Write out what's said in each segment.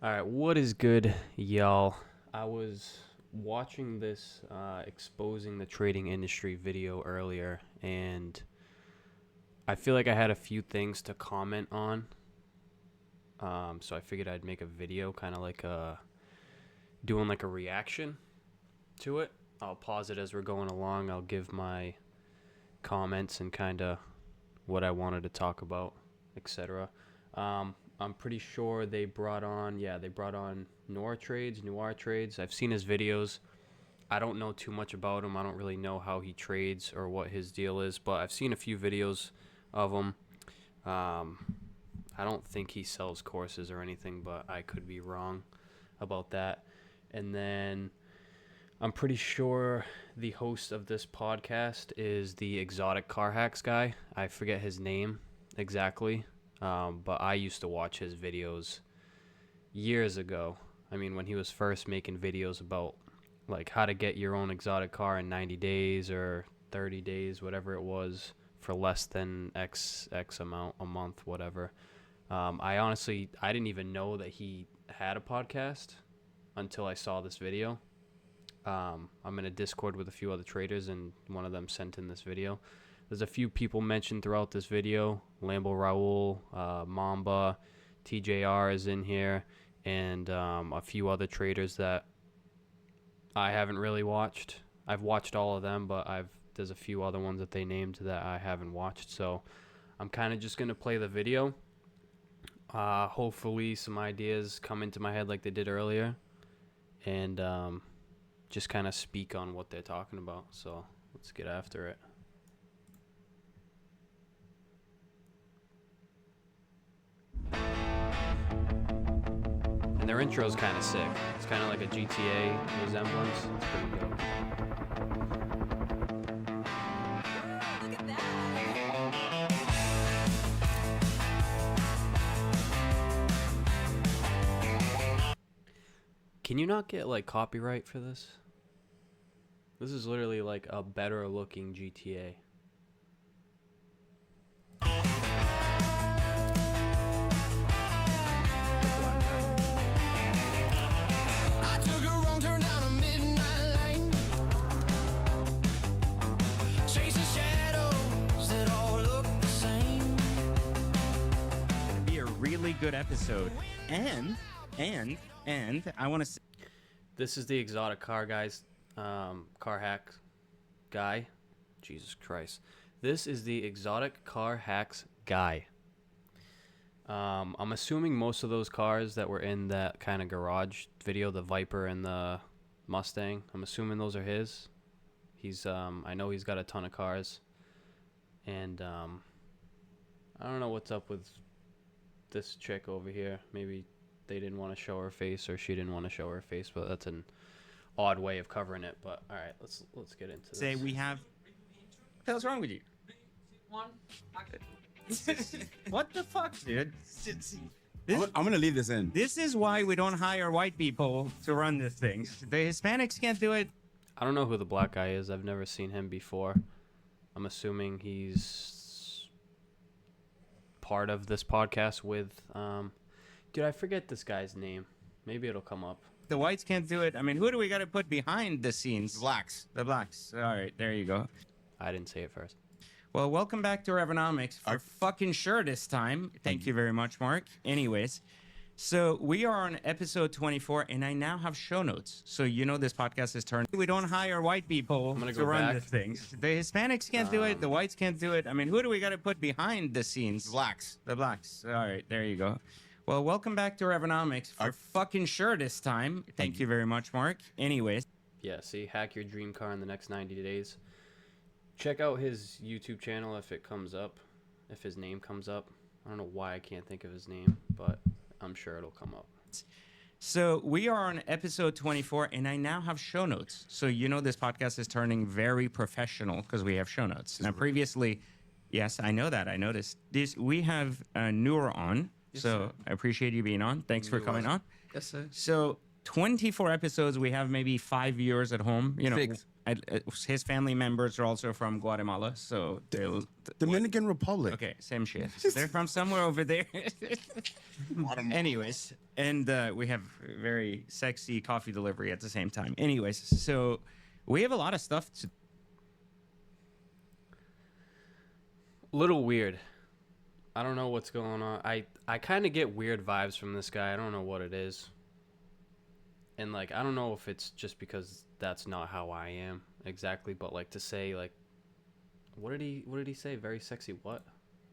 All right, what is good, y'all? I was watching this exposing the trading industry video earlier, and I feel like I had a few things to comment on. So I figured I'd make a video, kind of like doing like a reaction to it. I'll pause it as we're going along. I'll give my comments and kind of what I wanted to talk about, etc. I'm pretty sure they brought on Nour trades. I've seen his videos. I don't know too much about him. I don't really know how he trades or what his deal is, but I've seen a few videos of him. I don't think he sells courses or anything, but I could be wrong about that. And then I'm pretty sure the host of this podcast is the Exotic Car Hacks guy. I forget his name exactly. But I used to watch his videos years ago. I mean, when he was first making videos about like how to get your own exotic car in 90 days or 30 days, whatever it was, for less than X amount a month, whatever. I didn't even know that he had a podcast until I saw this video. I'm in a Discord with a few other traders, and one of them sent in this video. There's a few people mentioned throughout this video. Lambo Raul, Mamba, TJR is in here, and a few other traders that I haven't really watched. I've watched all of them, but there's a few other ones that they named that I haven't watched. So I'm kind of just going to play the video. Hopefully some ideas come into my head like they did earlier, and just kind of speak on what they're talking about. So let's get after it. And their intro is kind of sick. It's kind of like a GTA resemblance. It's pretty dope. Look at that. Can you not get like copyright for this? This is literally like a better looking GTA. I took a wrong turn down a midnight lane, chasing shadows that all look the same. Be a really good episode, and I want to. This is the exotic car car hack guy. Jesus Christ. This is the exotic car hacks guy. I'm assuming most of those cars that were in that kind of garage video, the Viper and the Mustang, I'm assuming those are his. I know he's got a ton of cars. And I don't know what's up with this chick over here. Maybe they didn't want to show her face, or she didn't want to show her face, but that's an odd way of covering it. But all right, let's get into this. Say we have. What the hell's wrong with you? What the fuck, dude? I'm gonna leave this in. This is why we don't hire white people to run this thing. The Hispanics can't do it. I don't know who the black guy is. I've never seen him before. I'm assuming he's part of this podcast with dude, I forget this guy's name. Maybe it'll come up. The whites can't do it. I mean, who do we got to put behind the scenes? Blacks. The blacks. All right, there you go. I didn't say it first. Well, welcome back to Revenomics for fucking sure this time. Thank you very much, Mark. Anyways, so we are on episode 24, and I now have show notes. So you know this podcast is turned. We don't hire white people gonna to go run back. this thing. The Hispanics can't do it. The whites can't do it. I mean, who do we got to put behind the scenes? Blacks. The blacks. All right, there you go. Well, welcome back to Revenomics for fucking sure this time. Thank you very much, Mark. Anyways. Yeah, see, hack your dream car in the next 90 days. Check out his YouTube channel if it comes up, if his name comes up. I don't know why I can't think of his name, but I'm sure it'll come up. So we are on episode 24, and I now have show notes. So you know this podcast is turning very professional because we have show notes. Now previously, yes, I know that. I noticed this. We have Nour on, Yes, so sir. I appreciate you being on. Thanks for You're coming on. Yes, sir. So 24 episodes. We have maybe 5 viewers at home. You know, Fix. his family members are also from Guatemala, so they'll. Dominican Republic. Okay, same shit. They're from somewhere over there. Anyways, and we have very sexy coffee delivery at the same time. Anyways, so we have a lot of stuff to. Little weird. I don't know what's going on. I kind of get weird vibes from this guy. I don't know what it is. And like I don't know if it's just because that's not how I am exactly, but like to say like what did he say? Very sexy what?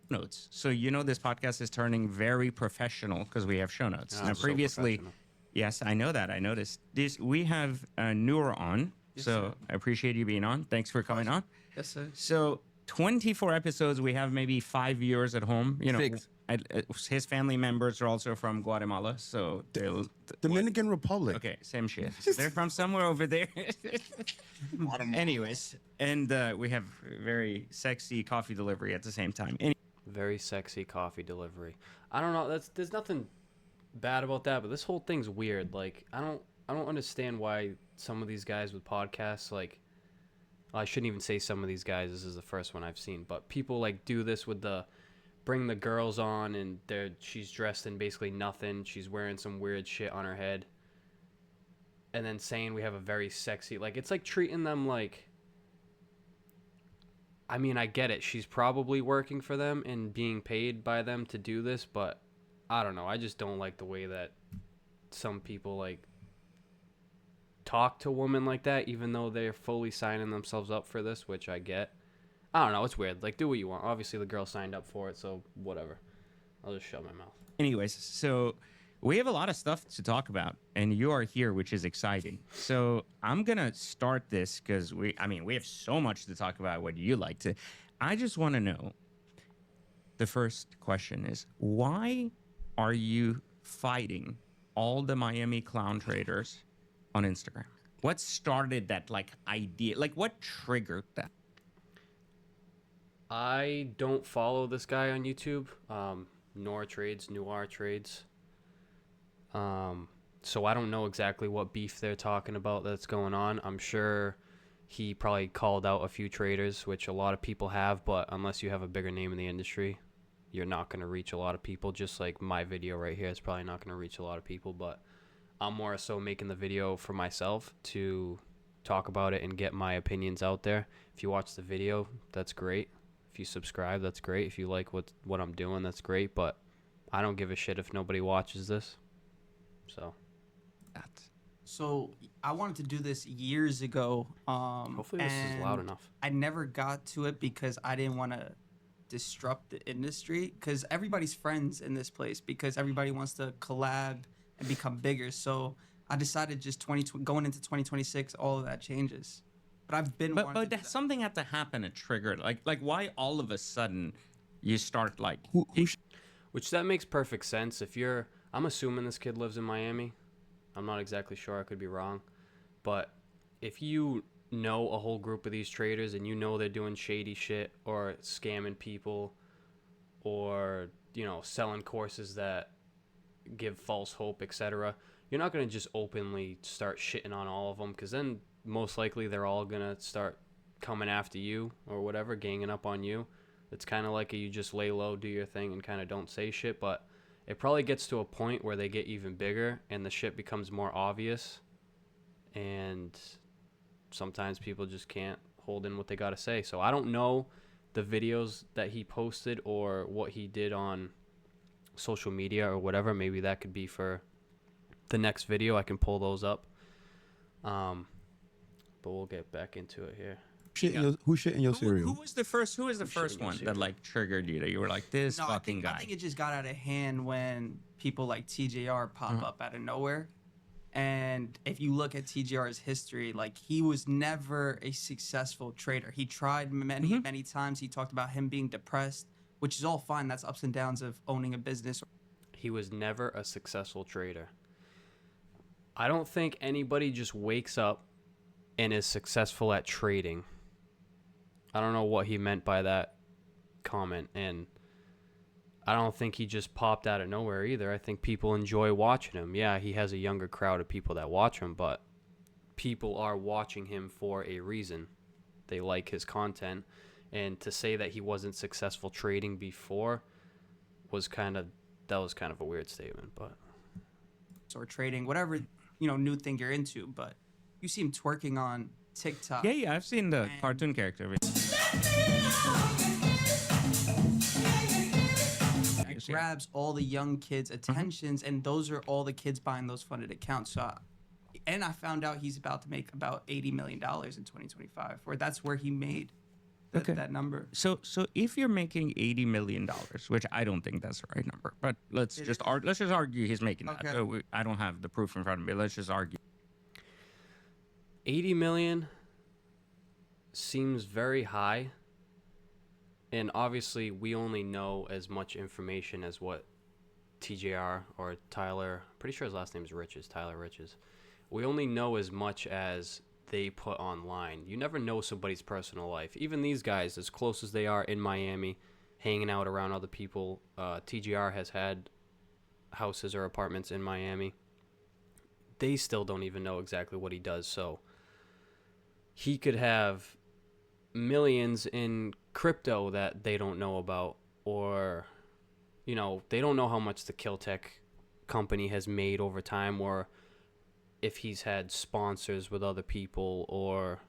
Notes. So you know this podcast is turning very professional because we have show notes. Oh, Now so previously, professional. yes, I know that. I noticed this. We have Nour on, so I appreciate you being on. Thanks for coming on. Yes, sir. So 24 episodes. We have maybe 5 viewers at home. You know, Fix. his family members are also from Guatemala, so they'll. Dominican Republic. Okay, same shit. They're from somewhere over there. Anyways, and we have very sexy coffee delivery at the same time. Very sexy coffee delivery. I don't know. There's nothing bad about that, but this whole thing's weird. Like I don't understand why some of these guys with podcasts like I shouldn't even say some of these guys. This is the first one I've seen, but people like do this with the bring the girls on and she's dressed in basically nothing. She's wearing some weird shit on her head. And then saying we have a very sexy like it's like treating them like I mean, I get it. She's probably working for them and being paid by them to do this, but I don't know. I just don't like the way that some people like talk to women like that, even though they're fully signing themselves up for this, which I get. I don't know. It's weird. Like, do what you want. Obviously, the girl signed up for it, so whatever. I'll just shut my mouth. Anyways, so we have a lot of stuff to talk about, and you are here, which is exciting. So I'm gonna start this because we have so much to talk about. What you like to? I just want to know. The first question is, why are you fighting all the Miami clown traders on Instagram? What started that like idea? Like, what triggered that? I don't follow this guy on YouTube. Nour trades. So I don't know exactly what beef they're talking about that's going on. I'm sure he probably called out a few traders, which a lot of people have, but unless you have a bigger name in the industry, you're not going to reach a lot of people. Just like my video right here is probably not going to reach a lot of people, but I'm more so making the video for myself to talk about it and get my opinions out there. If you watch the video, that's great. If you subscribe, that's great. If you like what I'm doing, that's great, but I don't give a shit if nobody watches this. So So I wanted to do this years ago. hopefully this is loud and enough. I never got to it because I didn't want to disrupt the industry because everybody's friends in this place because everybody wants to collab and become bigger. So I decided just going into 2026, all of that changes. But I've been wanting to do that. Something had to happen to trigger it. Like why all of a sudden you start like Which that makes perfect sense. I'm assuming this kid lives in Miami. I'm not exactly sure. I could be wrong. But if you know a whole group of these traders and you know they're doing shady shit or scamming people or, selling courses that give false hope, etc., you're not going to just openly start shitting on all of them because then most likely they're all going to start coming after you or whatever, ganging up on you. It's kind of like you just lay low, do your thing, and kind of don't say shit. But it probably gets to a point where they get even bigger and the shit becomes more obvious. And sometimes people just can't hold in what they got to say. So I don't know the videos that he posted or what he did on social media or whatever. Maybe that could be for the next video. I can pull those up. But we'll get back into it here. Who shit in your cereal? who was the first one that like triggered you that you were like this No, fucking I guy? think it just got out of hand when people like TJR pop up out of nowhere. And if you look at TJR's history, like he was never a successful trader. He tried many times. He talked about him being depressed, which is all fine. That's ups and downs of owning a business. He was never a successful trader. I don't think anybody just wakes up and is successful at trading. I don't know what he meant by that comment, and I don't think he just popped out of nowhere either. I think people enjoy watching him. Yeah, he has a younger crowd of people that watch him, but people are watching him for a reason. They like his content. And to say that he wasn't successful trading before was kind of a weird statement, but or trading, whatever, new thing you're into. But you see him twerking on TikTok. Yeah, I've seen the cartoon character. It grabs all the young kids' attentions, and those are all the kids buying those funded accounts. So, and I found out he's about to make about $80 million in 2025, or that's where he made that number. So if you're making $80 million, which I don't think that's the right number, but let's just argue he's making that. Okay. I don't have the proof in front of me. Let's just argue. 80 million seems very high. And obviously, we only know as much information as what TJR or Tyler, pretty sure his last name is Riches, Tyler Riches. We only know as much as they put online. You never know somebody's personal life. Even these guys, as close as they are in Miami, hanging out around other people, TJR has had houses or apartments in Miami. They still don't even know exactly what he does. So he could have millions in crypto that they don't know about, or they don't know how much the Killtech company has made over time, or if he's had sponsors with other people, or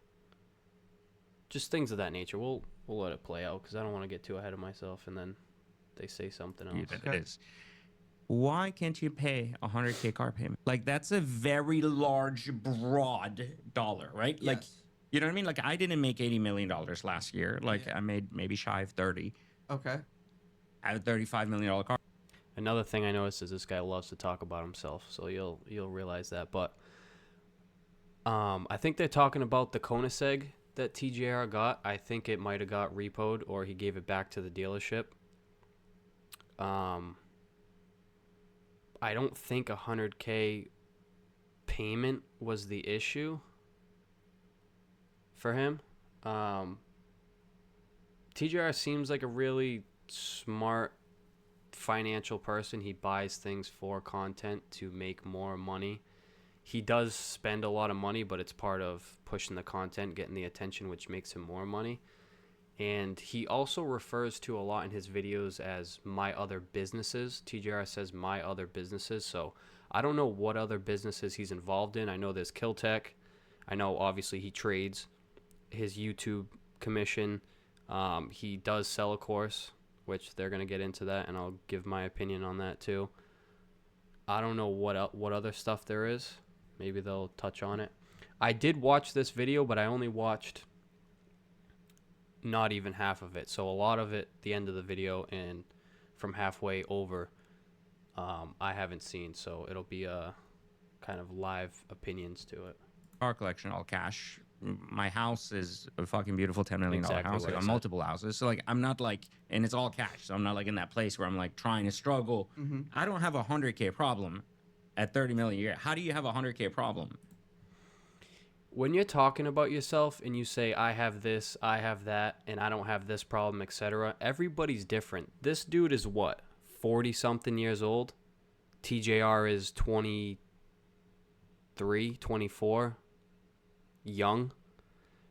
just things of that nature. We'll let it play out because I don't want to get too ahead of myself and then they say something else. It is. Why can't you pay a 100K car payment? Like, that's a very large, broad dollar, right? Yes. Like, you know what I mean? Like, I didn't make $80 million last year. Like, I made maybe shy of 30. Okay. At a $35 million car. Another thing I noticed is this guy loves to talk about himself, so you'll realize that. But I think they're talking about the Koenigsegg that TJR got. I think it might have got repoed, or he gave it back to the dealership. I don't think 100K payment was the issue for him. TJR seems like a really smart financial person. He buys things for content to make more money. He does spend a lot of money, but it's part of pushing the content, getting the attention, which makes him more money. And he also refers to a lot in his videos as my other businesses. TJR says my other businesses. So I don't know what other businesses he's involved in. I know there's Killtech. I know obviously he trades. His YouTube commission. He does sell a course, which they're going to get into that, and I'll give my opinion on that too. I don't know what other stuff there is. Maybe they'll touch on it. I did watch this video, but I only watched not even half of it. So a lot of it, the end of the video, and from halfway over, I haven't seen. So it'll be kind of live opinions to it. Car collection, all cash. My house is a fucking beautiful $10 million Exactly house. what I I got said. multiple houses. So, like, I'm not like, and it's all cash. So I'm not like in that place where I'm like trying to struggle. I don't have a 100K problem at 30 million a year. How do you have a 100K problem? When you're talking about yourself and you say, I have this, I have that, and I don't have this problem, etc., everybody's different. This dude is what, 40-something years old? TJR is 23, 24, young.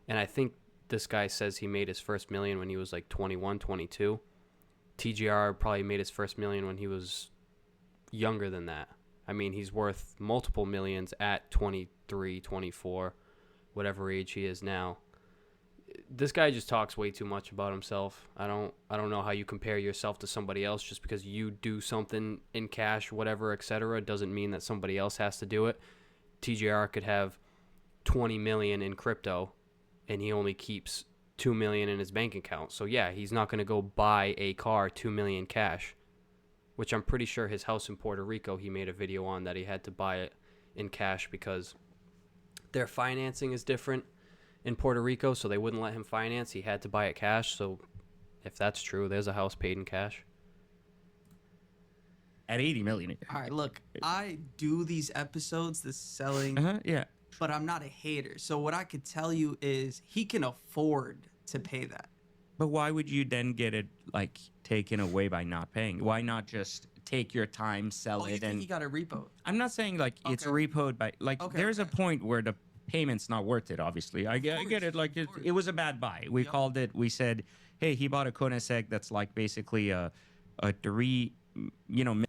And I think this guy says he made his first million when he was like 21, 22. TJR probably made his first million when he was younger than that. I mean, he's worth multiple millions at 23, 24, whatever age he is now. This guy just talks way too much about himself. I don't know how you compare yourself to somebody else. Just because you do something in cash, whatever, etc., doesn't mean that somebody else has to do it. TJR could have 20 million in crypto and he only keeps 2 million in his bank account. So yeah, he's not going to go buy a car 2 million cash, which I'm pretty sure his house in Puerto Rico, he made a video on that he had to buy it in cash because their financing is different in Puerto Rico, so they wouldn't let him finance. He had to buy it cash. So if that's true, there's a house paid in cash. At 80 million a year. All right, look, I do these episodes, the selling, Yeah. but I'm not a hater. So what I could tell you is he can afford to pay that. But why would you then get it like taken away by not paying? Why not just take your time, sell Oh, you it, think and he got a repo? I'm not saying like it's Okay. repoed by like Okay, there's a okay. point where the payment's not worth it. Obviously, I get it. Like it was a bad buy. We Yep. called it. We said, hey, he bought a Koenigsegg that's like basically a three, you know.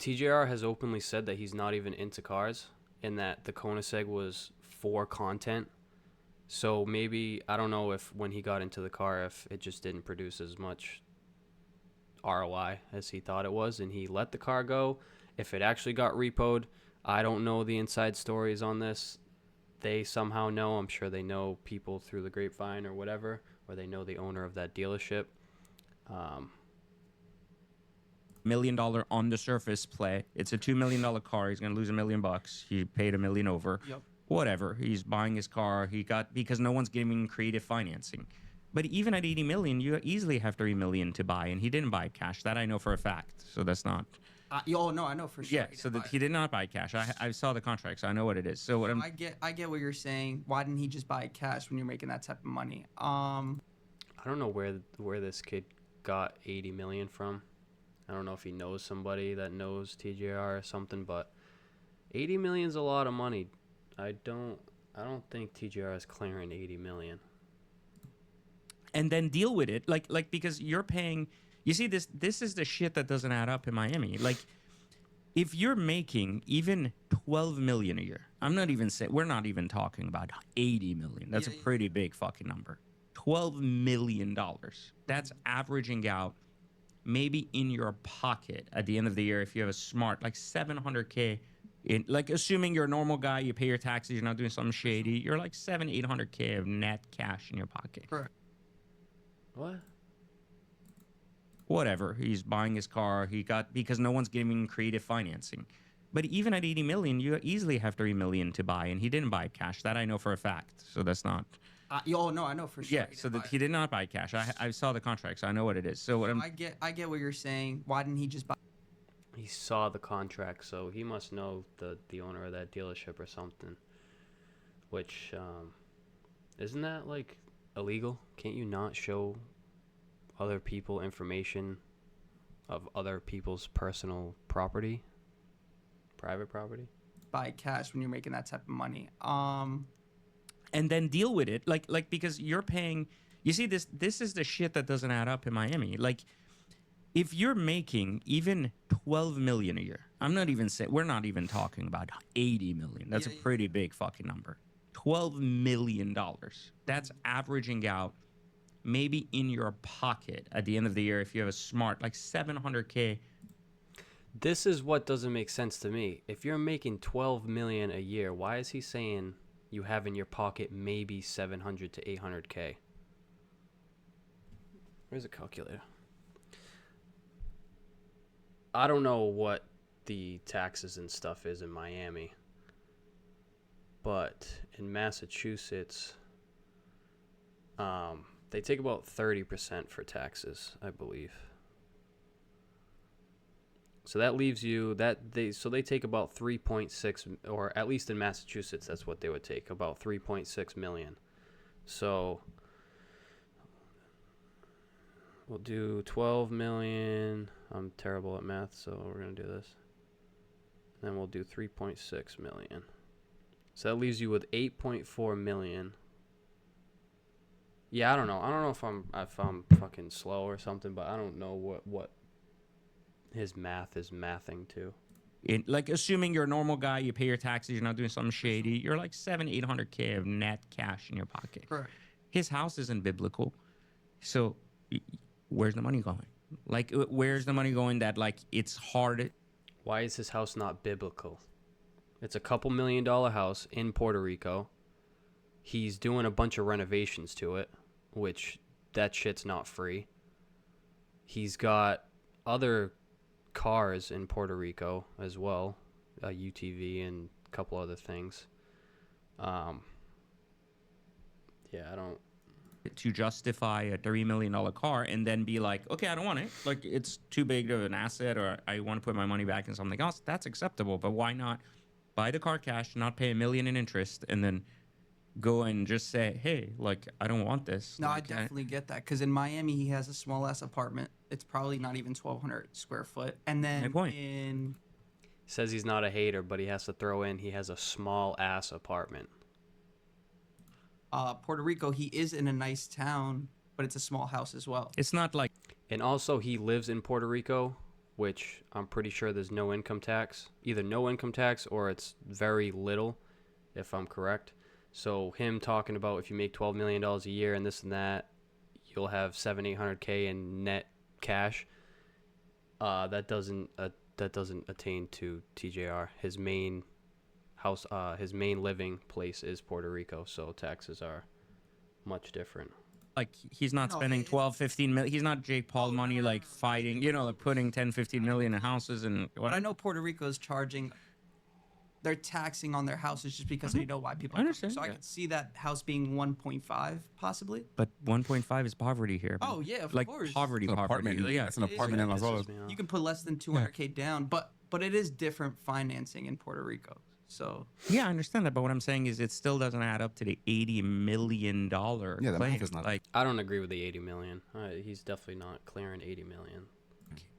TJR has openly said that he's not even into cars and that the Koenigsegg was for content. So maybe, I don't know if when he got into the car, if it just didn't produce as much ROI as he thought it was and he let the car go. If it actually got repoed, I don't know the inside stories on this. They somehow know. I'm sure they know people through the grapevine or whatever, or they know the owner of that dealership. $1 million on the surface play. It's a $2 million car. He's gonna lose $1 million. He paid $1 million over. Yep. Whatever. He's buying his car. He got because no one's giving creative financing. But even at 80 million, you easily have 3 million to buy, and he didn't buy cash. That I know for a fact. So that's not. Oh no, I know for sure. Yeah. he So didn't that buy he it. did not buy cash. I saw the contract, so I know what it is. So what I'm I get what you're saying. Why didn't he just buy it cash when you're making that type of money? I don't know where this kid got 80 million from. I don't know if he knows somebody that knows TJR or something, but 80 million's a lot of money. I don't think TJR is clearing 80 million. and then deal with it like because you're paying. You see this is the shit that doesn't add up in Miami. Like if you're making even 12 million a year, I'm not even saying we're not even talking about 80 million. That's Yeah, a yeah. pretty big fucking number. $12 million. That's averaging out maybe in your pocket at the end of the year if you have a smart like 700K in like assuming you're a normal guy, you pay your taxes, you're not doing something shady, you're like 800K of net cash in your pocket. Correct. What? Whatever. He's buying his car. He got because no one's giving creative financing. But even at 80 million, you easily have 3 million to buy, and he didn't buy cash. That I know for a fact. So that's not. Oh no, I know for sure. Yeah. he So didn't that buy he it. did not buy cash. I saw the contract, so I know what it is. So what I'm. I get what you're saying. Why didn't he just buy? He saw the contract, so he must know the owner of that dealership or something. Which isn't that like illegal? Can't you not show other people information of other people's personal property, private property? Buy cash when you're making that type of money. And then deal with it like because you're paying. You see this is the shit that doesn't add up in Miami. Like if you're making even 12 million a year, I'm not even saying we're not even talking about 80 million. That's Yeah, a yeah. pretty big fucking number. $12 million. That's averaging out maybe in your pocket at the end of the year if you have a smart like 700K. This is what doesn't make sense to me. If you're making 12 million a year, why is he saying you have in your pocket maybe 700 to 800K? Where's the calculator? I don't know what the taxes and stuff is in Miami, but in Massachusetts, they take about 30% for taxes, I believe. So that leaves you they take about 3.6, or at least in Massachusetts, that's what they would take, about 3.6 million. So we'll do 12 million. I'm terrible at math, so we're going to do this. Then we'll do 3.6 million. So that leaves you with 8.4 million. Yeah, I don't know. I don't know if I'm fucking slow or something, but I don't know what his math is mathing to. Like assuming you're a normal guy, you pay your taxes, you're not doing something shady, you're like 800K of net cash in your pocket. Correct. His house isn't biblical, so where's the money going? Like where's the money going that like it's hard? Why is his house not biblical? It's a couple $1 million house in Puerto Rico. He's doing a bunch of renovations to it, which that shit's not free. He's got other cars in Puerto Rico as well, a UTV and a couple other things. Yeah, I don't. To justify a $3 million car and then be like, okay, I don't want it. Like it's too big of an asset, or I want to put my money back in something else. That's acceptable, but why not buy the car cash, not pay $1 million in interest, and then go and just say, hey, like, I don't want this. No, I Like, definitely get that because in Miami he has a small ass apartment. It's probably not even 1,200 square foot. And then point. in Says he's not a hater, but he has to throw in he has a small ass apartment. Puerto Rico, he is in a nice town, but it's a small house as well. It's not like And also, he lives in Puerto Rico, which I'm pretty sure there's no income tax. Either no income tax or it's very little, if I'm correct. So him talking about if you make $12 million a year and this and that, you'll have 800K in net cash. That doesn't attain to TJR. His main house, his main living place is Puerto Rico, so taxes are much different. like he's not No, spending it- 12, 15 million. He's not Jake Paul Oh, no, money no, no, like no. fighting, you know, like putting 10, 15 million in houses and But what. I know Puerto Rico is charging. They're taxing on their houses just because they know why people. I Are coming. understand, So I yeah. could see that house being 1.5 possibly. But 1.5 is poverty here. Oh, yeah, of like course. poverty, It's an poverty. apartment. Yeah, It's an apartment in Las Pisses Olas. me off. You can put less than 200K down, but it is different financing in Puerto Rico. So yeah, I understand that. But what I'm saying is, it still doesn't add up to the $80 million Yeah, the claim. math is not- Like I don't agree with the 80 million. He's definitely not clearing 80 million.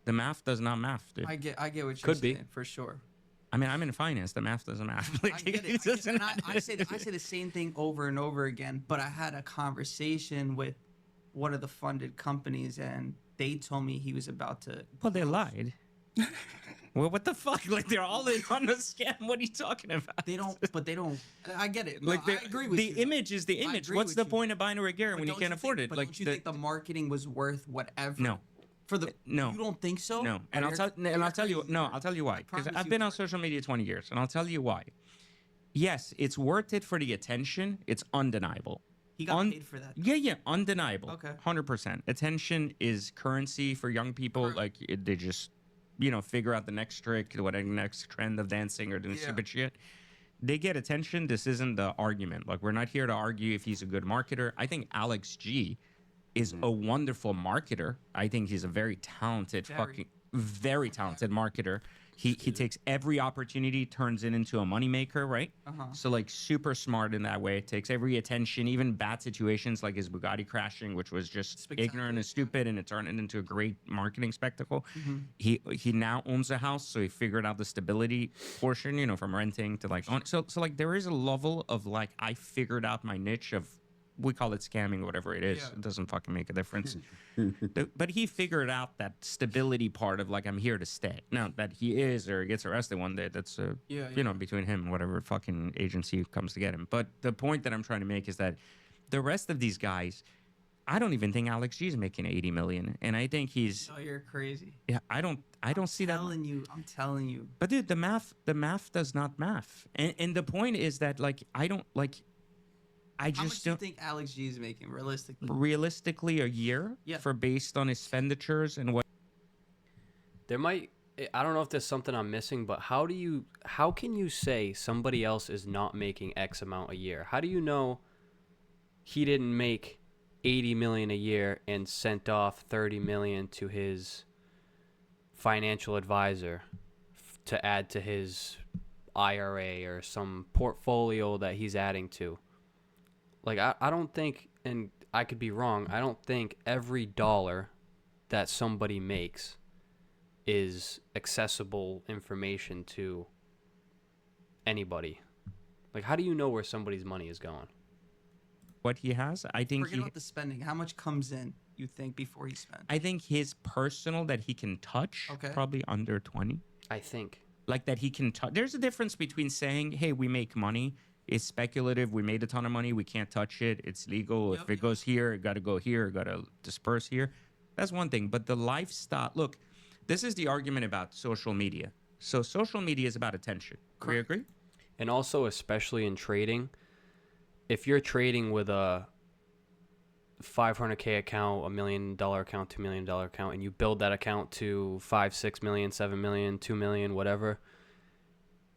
the math does not math, dude. I get what you're Could be. saying for sure. I mean, I'm in finance. The math doesn't math. Like, I get it. it doesn't And I say the same thing over and over again. But I had a conversation with one of the funded companies, and they told me he was about to. Well, they lied. Well, what the fuck? Like, they're all in on the scam. What are you talking about? They don't. But they don't. I get it. No, Like, I agree with the you. image is the I image. agree What's with the you. point of buying a Regera But when you don't can't afford think, it? But Like, don't you think the marketing was worth whatever? No. For the No. You don't think so? No, and I'll tell you no, I'll tell you why. Because promise I've you been on it's social media 20 years, and I'll tell you why. Yes, it's worth it for the attention. It's undeniable. He got paid for that. Yeah, undeniable. Okay. 100%. Attention is currency for young people. Correct. Like they just, figure out the next trick, whatever next trend of dancing or doing Yeah. stupid shit. They get attention. This isn't the argument. Like, we're not here to argue if he's a good marketer. I think Alex G is a wonderful marketer. I think he's a very talented, very talented marketer. He takes every opportunity, turns it into a moneymaker, right? So, like, super smart in that way. Takes every attention, even bad situations like his Bugatti crashing, which was just ignorant and stupid, and it turned it into a great marketing spectacle. He now owns a house, so he figured out the stability portion, from renting to like own. So like, there is a level of like, I figured out my niche of, we call it scamming, whatever it is. Yeah. It doesn't fucking make a difference. But he figured out that stability part of like, I'm here to stay. Now that he is or gets arrested one day, that's between him and whatever fucking agency comes to get him. But the point that I'm trying to make is that the rest of these guys, I don't even think Alex G is making 80 million, and I think he's. Oh, you're crazy. Yeah, I don't see that. I'm telling you. But dude, the math does not math, and the point is that like, I don't like. I How much just do you don't. think Alex G is making realistically? Realistically, a year Yeah. for based on expenditures and what. I don't know if there's something I'm missing, but how can you say somebody else is not making X amount a year? How do you know he didn't make 80 million a year and sent off 30 million to his financial advisor to add to his IRA or some portfolio that he's adding to? Like, I don't think, and I could be wrong, I don't think every dollar that somebody makes is accessible information to anybody. Like, how do you know where somebody's money is going? What he has, I think Forget he. about the spending. How much comes in, you think, before he spends? I think his personal that he can touch, Okay. probably under 20. I think. Like that he can touch. There's a difference between saying, "Hey, we make money." It's speculative. We made a ton of money. We can't touch it. It's legal. Yep, If it yep. goes here, it got to go here. It got to disperse here. That's one thing. But the lifestyle. Look, this is the argument about social media. So social media is about attention. Do you agree? And also, especially in trading, if you're trading with a 500K account, $1 million account, $2 million account, and you build that account to 5, 6 million, 7 million, 2 million, whatever,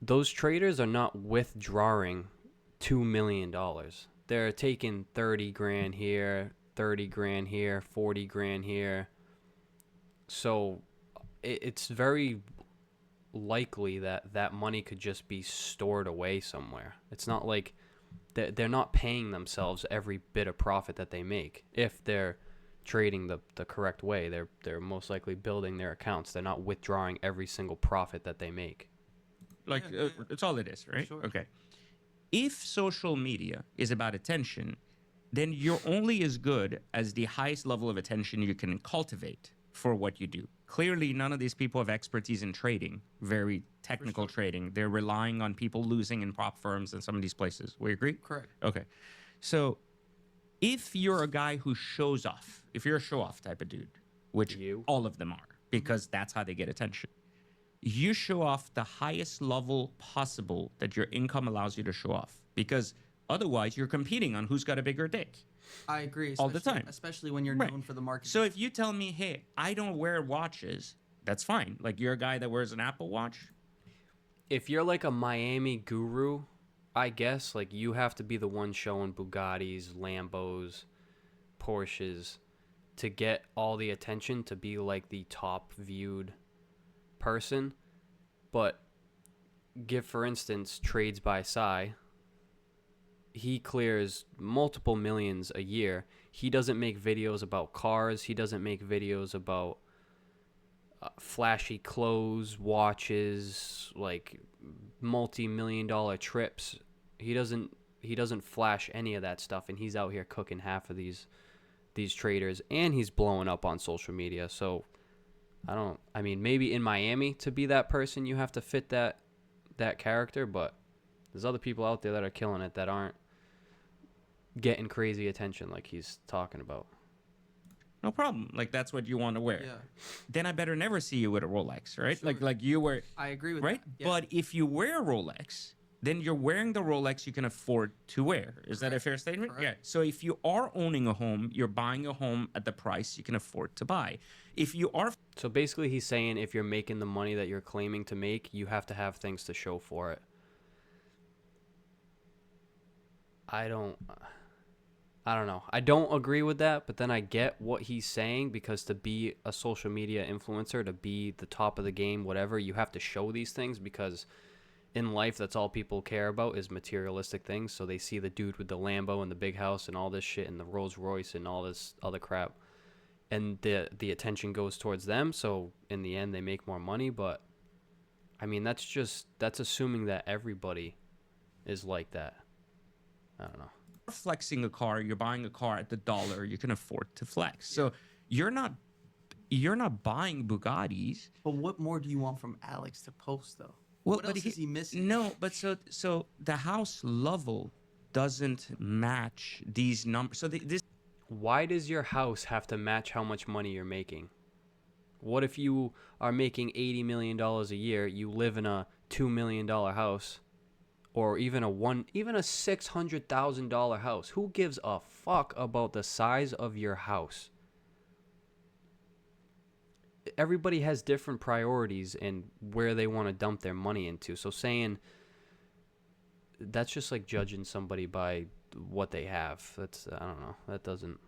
those traders are not withdrawing $2 million. They're taking 30 grand here, 30 grand here, 40 grand here. So it's very likely that that money could just be stored away somewhere. It's not like they're not paying themselves every bit of profit that they make. If they're trading the correct way, they're most likely building their accounts. They're not withdrawing every single profit that they make. Like, it's all it is, right? Sure. Okay. If social media is about attention, then you're only as good as the highest level of attention you can cultivate for what you do. Clearly, none of these people have expertise in trading, very technical trading. They're relying on people losing in prop firms and some of these places. We agree? Correct. Okay. So if you're a guy who shows off, if you're a show off type of dude, which You. all of them are, because that's how they get attention, you show off the highest level possible that your income allows you to show off, because otherwise you're competing on who's got a bigger dick. I agree. All the especially- time. especially when you're Right. known for the market. So if you tell me, hey, I don't wear watches, that's fine. Like, you're a guy that wears an Apple Watch. If you're like a Miami guru, I guess, like, you have to be the one showing Bugattis, Lambos, Porsches to get all the attention, to be like the top viewed person. But give, for instance, Trades by Psy. He clears multiple millions a year. He doesn't make videos about cars. He doesn't make videos about flashy clothes, watches, like multi-million-dollar trips. He doesn't flash any of that stuff, and he's out here cooking half of these traders, and he's blowing up on social media. So I mean, maybe in Miami to be that person, you have to fit that character, but there's other people out there that are killing it that aren't getting crazy attention like he's talking about. No problem. Like, that's what you want to wear. Yeah. Then I better never see you with a Rolex, right? Sure. Like you wear, I agree with right? that. Yeah. But if you wear a Rolex, then you're wearing the Rolex you can afford to wear. Is that a fair statement? Correct. Yeah. So if you are owning a home, you're buying a home at the price you can afford to buy. If you are So basically he's saying if you're making the money that you're claiming to make, you have to have things to show for it. I don't know. I don't agree with that, but then I get what he's saying, because to be a social media influencer, to be the top of the game, whatever, you have to show these things, because in life that's all people care about is materialistic things. So they see the dude with the Lambo and the big house and all this shit and the Rolls Royce and all this other crap, and the attention goes towards them. So in the end they make more money. But I mean, that's assuming that everybody is like that. I don't know. flexing a car, you're buying a car at the dollar you can afford to flex. So you're not buying Bugattis. But what more do you want from Alex to post, though? Well, What else is he missing? No, but so the house level doesn't match these numbers. So this Why does your house have to match how much money you're making? What if you are making $80 million a year, you live in a $2 million house, or even a $600,000 house? Who gives a fuck about the size of your house? Everybody has different priorities and where they want to dump their money into. So saying that's just like judging somebody by what they have. That's, I don't know. That doesn't.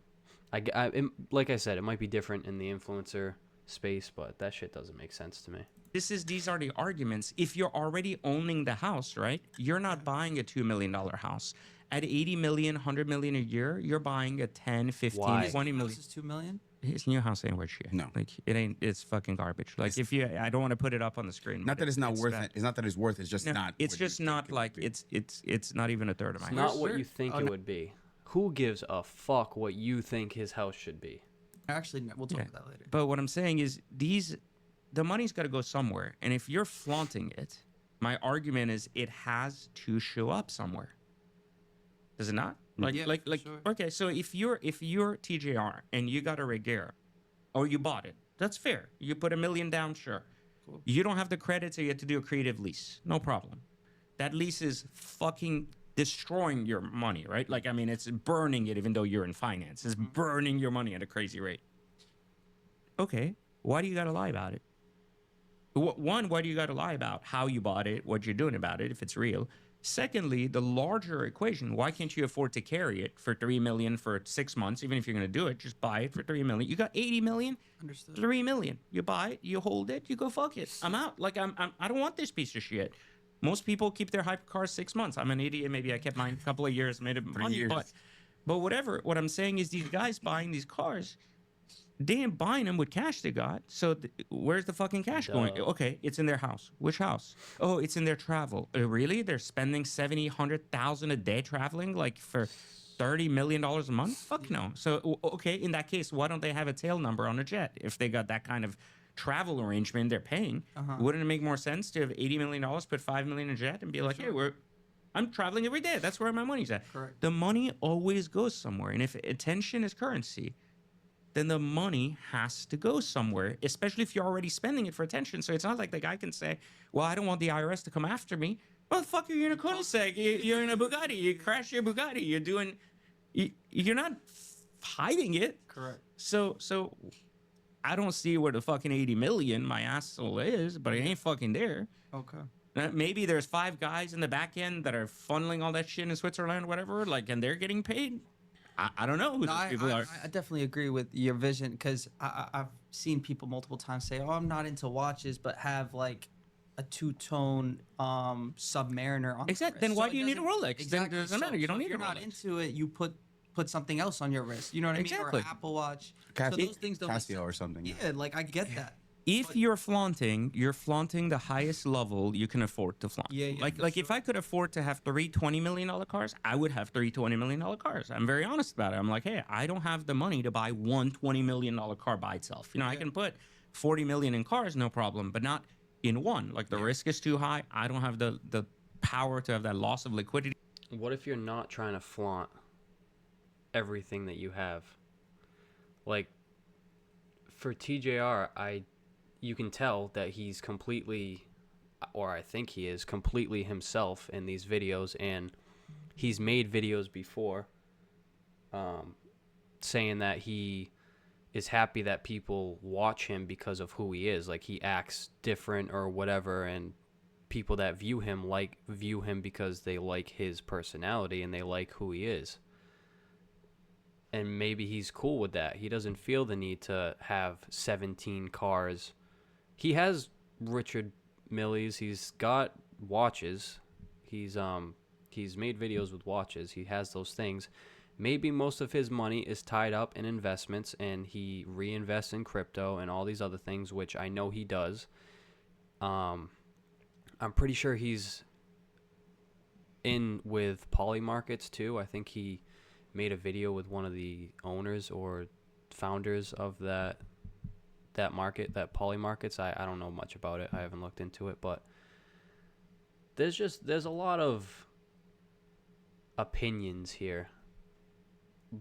Like I said, it might be different in the influencer space, but that shit doesn't make sense to me. these are the arguments. If you're already owning the house, right? You're not buying a $2 million house. At 80 million, 100 million a year, you're buying a 10, 15, Why? 20 This million. is $2 million. His new house ain't worth shit. No. Like, it ain't. It's fucking garbage. Like, I don't want to put it up on the screen. Not but that it's not worth bad. it. It's not that it's worth it. It's just No, not. it's what you just think not it like would be. it's not even a third of my It's house. not what where- you think oh, it no. would be. Who gives a fuck what you think his house should be? Actually, no, we'll talk Yeah. about that later. But what I'm saying is the money's got to go somewhere. And if you're flaunting it, my argument is it has to show up somewhere. Does it not? Like, Yeah, like, for like. sure. Okay, so if you're TJR and you got a Regera, or you bought it, that's fair. You put $1 million down, sure. Cool. You don't have the credit, so you have to do a creative lease. No problem. That lease is fucking destroying your money, right? Like, I mean, it's burning it, even though you're in finance. It's burning your money at a crazy rate. Okay, why do you got to lie about it? One, why do you got to lie about how you bought it, what you're doing about it, if it's real? Secondly, the larger equation, why can't you afford to carry it for $3 million for 6 months? Even if you're going to do it, just buy it for $3 million. You got $80 million, Understood. $3 million. You buy it, you hold it, you go fuck it. I'm out. Like, I don't want this piece of shit. Most people keep their hypercars 6 months. I'm an idiot. Maybe I kept mine a couple of years, made it money. years. But whatever. What I'm saying is these guys buying these cars, they ain't buying them with cash they got. So where's the fucking cash going? Duh. Okay, it's in their house. Which house? Oh, it's in their travel. Really? They're spending 70, 100,000 a day traveling, like for $30 million a month? Fuck no. So okay, in that case, why don't they have a tail number on a jet if they got that kind of travel arrangement they're paying? Wouldn't it make more sense to have $80 million, put $5 million in a jet, and be like, hey, I'm traveling every day. That's where my money's at. Correct. The money always goes somewhere, and if attention is currency, then the money has to go somewhere, especially if you're already spending it for attention. So it's not like the guy can say, well, I don't want the IRS to come after me. Motherfucker, you're in a cul-de-sac. You're in a Bugatti. You crash your Bugatti. You're not hiding it. Correct. So I don't see where the fucking 80 million my asshole is, but it ain't fucking there. Okay. Maybe there's 5 guys in the back end that are funneling all that shit in Switzerland or whatever, like, and they're getting paid. I don't know who those people are. I definitely agree with your vision because I've seen people multiple times say, "Oh, I'm not into watches," but have like a two-tone Submariner on. Exactly. The then wrist. why So do you need a Rolex? Exactly. Then it doesn't matter. You don't if need a you're Rolex. not into it, you put something else on your wrist. You know what I mean? Exactly. Or an Apple Watch. Casio, So those things don't. Casio or something. Yeah, like I get that. If you're flaunting the highest level you can afford to flaunt. Yeah, like if I could afford to have 3 $20 million cars, I would have 3 $20 million cars. I'm very honest about it. I'm like, hey, I don't have the money to buy one $20 million car by itself. You know, I can put 40 million in cars, no problem, but not in one. Like the risk is too high. I don't have the power to have that loss of liquidity. What if you're not trying to flaunt everything that you have? Like for TJR, you can tell that he's completely, or I think he is completely himself in these videos, and he's made videos before saying that he is happy that people watch him because of who he is. Like he acts different or whatever, and people that view him because they like his personality and they like who he is. And maybe he's cool with that. He doesn't feel the need to have 17 cars. He has Richard Milles. He's got watches. He's made videos with watches. He has those things. Maybe most of his money is tied up in investments, and he reinvests in crypto and all these other things, which I know he does. I'm pretty sure he's in with Poly Markets too. I think he made a video with one of the owners or founders of that market, that Poly Markets. I don't know much about it. I haven't looked into it, but there's a lot of opinions here,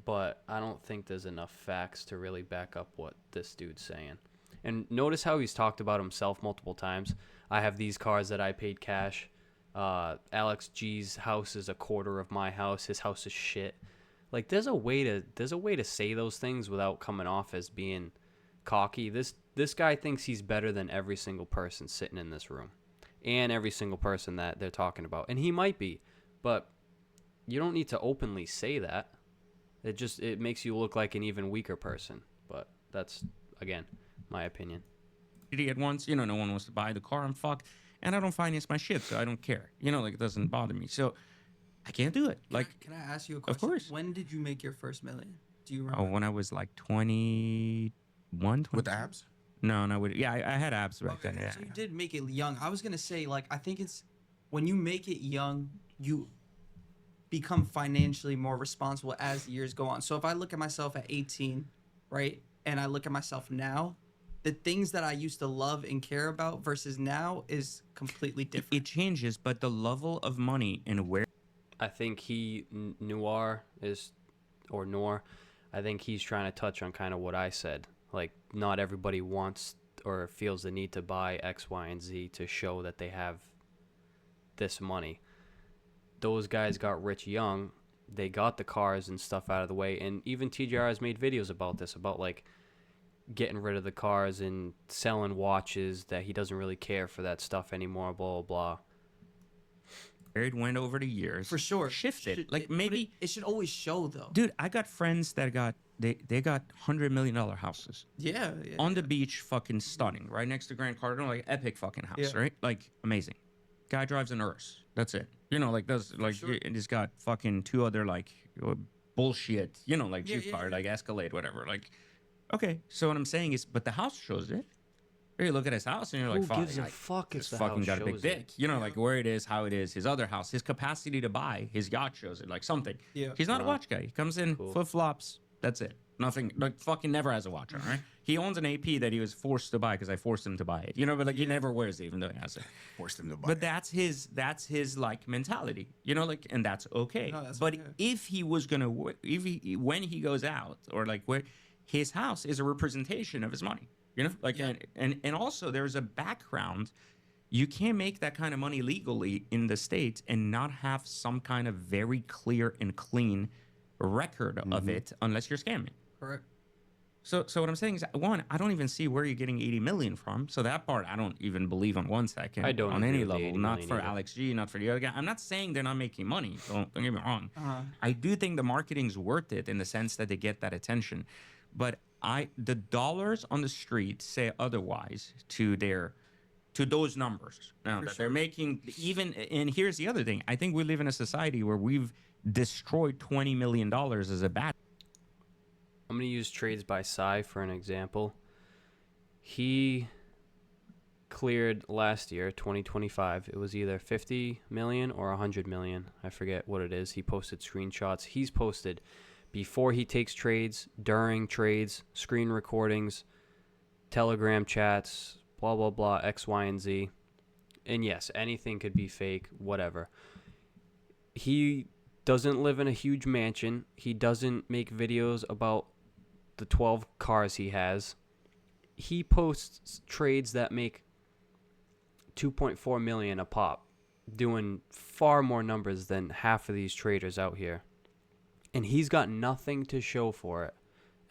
but I don't think there's enough facts to really back up what this dude's saying. And notice how he's talked about himself multiple times. I have these cars that I paid cash. Alex G's house is a quarter of my house. His house is shit. Like there's a way to say those things without coming off as being cocky. This guy thinks he's better than every single person sitting in this room and every single person that they're talking about. And he might be, but you don't need to openly say that. It makes you look like an even weaker person. But that's, again, my opinion. At once, you know, no one wants to buy the car. I'm fucked. And I don't finance my shit, so I don't care. You know, like it doesn't bother me. So I can't do it. Like, can I ask you a question? Of course. When did you make your first million? Do you oh, remember? when I was like 21, 20. With abs? No, I had abs back then. Yeah. So you did make it young. I was gonna say, like, I think it's when you make it young, you become financially more responsible as the years go on. So if I look at myself at 18, right, and I look at myself now, the things that I used to love and care about versus now is completely different. It changes, but the level of money and where. I think Nour, I think he's trying to touch on kind of what I said. Like, not everybody wants or feels the need to buy X, Y, and Z to show that they have this money. Those guys got rich young. They got the cars and stuff out of the way. And even TJR has made videos about this, about, like, getting rid of the cars and selling watches, that he doesn't really care for that stuff anymore, blah, blah, blah. It went over the years. For sure. Shifted. But it should always show, though. Dude, I got friends that got $100 million houses. Yeah. On the beach, fucking stunning. Right next to Grand Cardinal, like epic fucking house, Yeah. right? Like amazing. Guy drives an Urus. That's it. You know, like does like and he's got fucking 2 other like bullshit. You know, like Jeep car, like Escalade, whatever. Like, okay. So what I'm saying is, but the house shows it. You look at his house and you're like, Who fuck, gives a like, fuck if this the fucking house got a big shows dick. it? You know, like where it is, how it is, his other house, his capacity to buy, his yacht shows it, like something. Yeah. He's not a watch guy. He comes in, flip flops. That's it. Nothing. Like fucking never has a watch on. Right? He owns an AP that he was forced to buy because I forced him to buy it. You know, but like he never wears it even though he has it. Forced him to buy But it. that's his like mentality, you know, like, and that's okay. No, that's but okay. if he was gonna, when he goes out, or like where his house is a representation of his money, you know, like, and also there's a background. You can't make that kind of money legally in the States and not have some kind of very clear and clean record of it unless you're scamming. Correct. So what I'm saying is, one, I don't even see where you're getting 80 million from. So that part I don't even believe on one second. I don't on agree any with the level. 80 Not million for either. Alex G, not for the other guy. I'm not saying they're not making money. Don't get me wrong. I do think the marketing's worth it in the sense that they get that attention. But the dollars on the street say otherwise to those numbers. Now that they're making even, and here's the other thing. I think we live in a society where we've destroyed $20 million as a bad. I'm going to use trades by Psy for an example. He cleared last year, 2025. It was either 50 million or 100 million. I forget what it is. He posted screenshots. He's posted before he takes trades, during trades, screen recordings, Telegram chats, blah, blah, blah, X, Y, and Z. And yes, anything could be fake, whatever. He doesn't live in a huge mansion. He doesn't make videos about the 12 cars he has. He posts trades that make 2.4 million a pop, doing far more numbers than half of these traders out here. And he's got nothing to show for it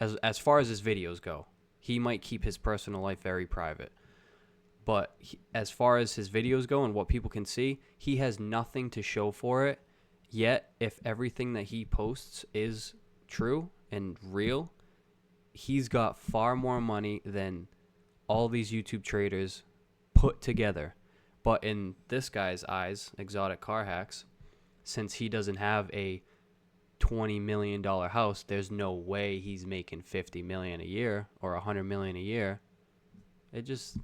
as far as his videos go. He might keep his personal life very private. But as far as his videos go and what people can see, he has nothing to show for it. Yet, if everything that he posts is true and real, he's got far more money than all these YouTube traders put together. But in this guy's eyes, Exotic Car Hacks, since he doesn't have a $20 million house, there's no way he's making $50 million a year or $100 million a year. It just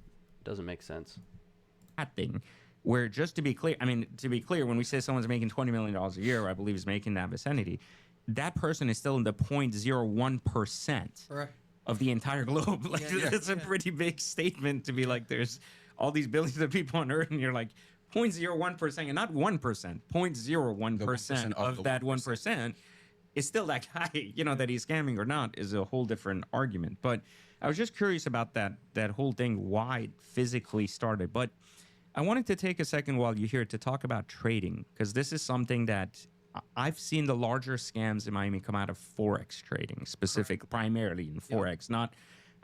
doesn't make sense. Thing where, just to be clear, when we say someone's making $20 million a year, or I believe is making that vicinity, that person is still in the 0.01% Correct. of the entire globe. Like, that's a pretty big statement to be like, there's all these billions of people on Earth, and you're like 0.01%, and not 1%, 0.01% of that 1% is still that guy, you know, that he's scamming or not is a whole different argument. But I was just curious about that whole thing, why it physically started. But I wanted to take a second while you're here to talk about trading, because this is something that I've seen the larger scams in Miami come out of Forex trading, primarily in Forex.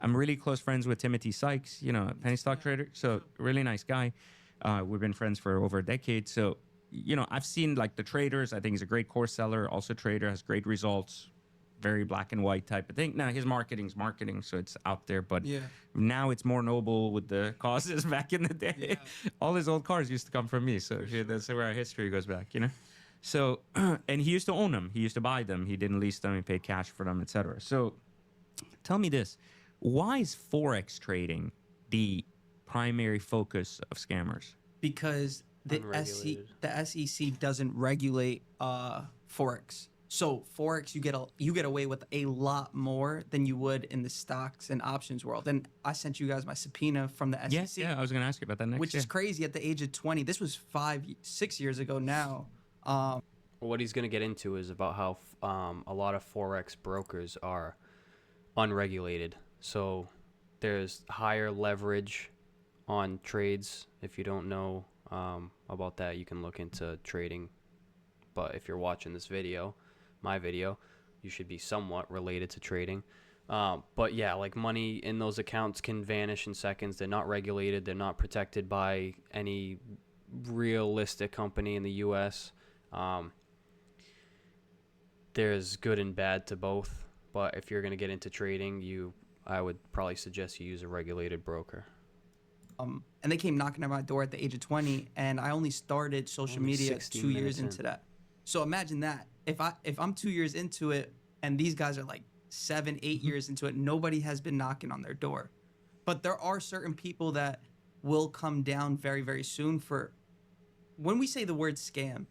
I'm really close friends with Timothy Sykes, you know, penny stock trader. So really nice guy. We've been friends for over a decade. So, you know, I've seen like the traders. I think he's a great course seller, also trader, has great results, very black and white type of thing. Now his marketing's marketing, so it's out there, but now it's more noble with the causes. Back in the day, all his old cars used to come from me, so that's where our history goes back, you know. So, and he used to own them, he used to buy them, he didn't lease them, he paid cash for them, etc. So, tell me this: why is Forex trading the primary focus of scammers? Because the SEC doesn't regulate Forex. So Forex, you get away with a lot more than you would in the stocks and options world. And I sent you guys my subpoena from the SEC. Yeah, I was going to ask you about that next. Which is crazy at the age of 20. This was 6 years ago now. What he's going to get into is about how a lot of Forex brokers are unregulated. So there's higher leverage on trades. If you don't know about that, you can look into trading. But if you're watching this video, my video, you should be somewhat related to trading. But yeah, like money in those accounts can vanish in seconds. They're not regulated. They're not protected by any realistic company in the U.S. There's good and bad to both. But if you're going to get into trading, I would probably suggest you use a regulated broker. And they came knocking at my door at the age of 20, and I only started social Only media 16 2 years minutes in. into that. So imagine that. If I'm 2 years into it, and these guys are like 7, 8 years into it, nobody has been knocking on their door. But there are certain people that will come down very, very soon for. When we say the word scam,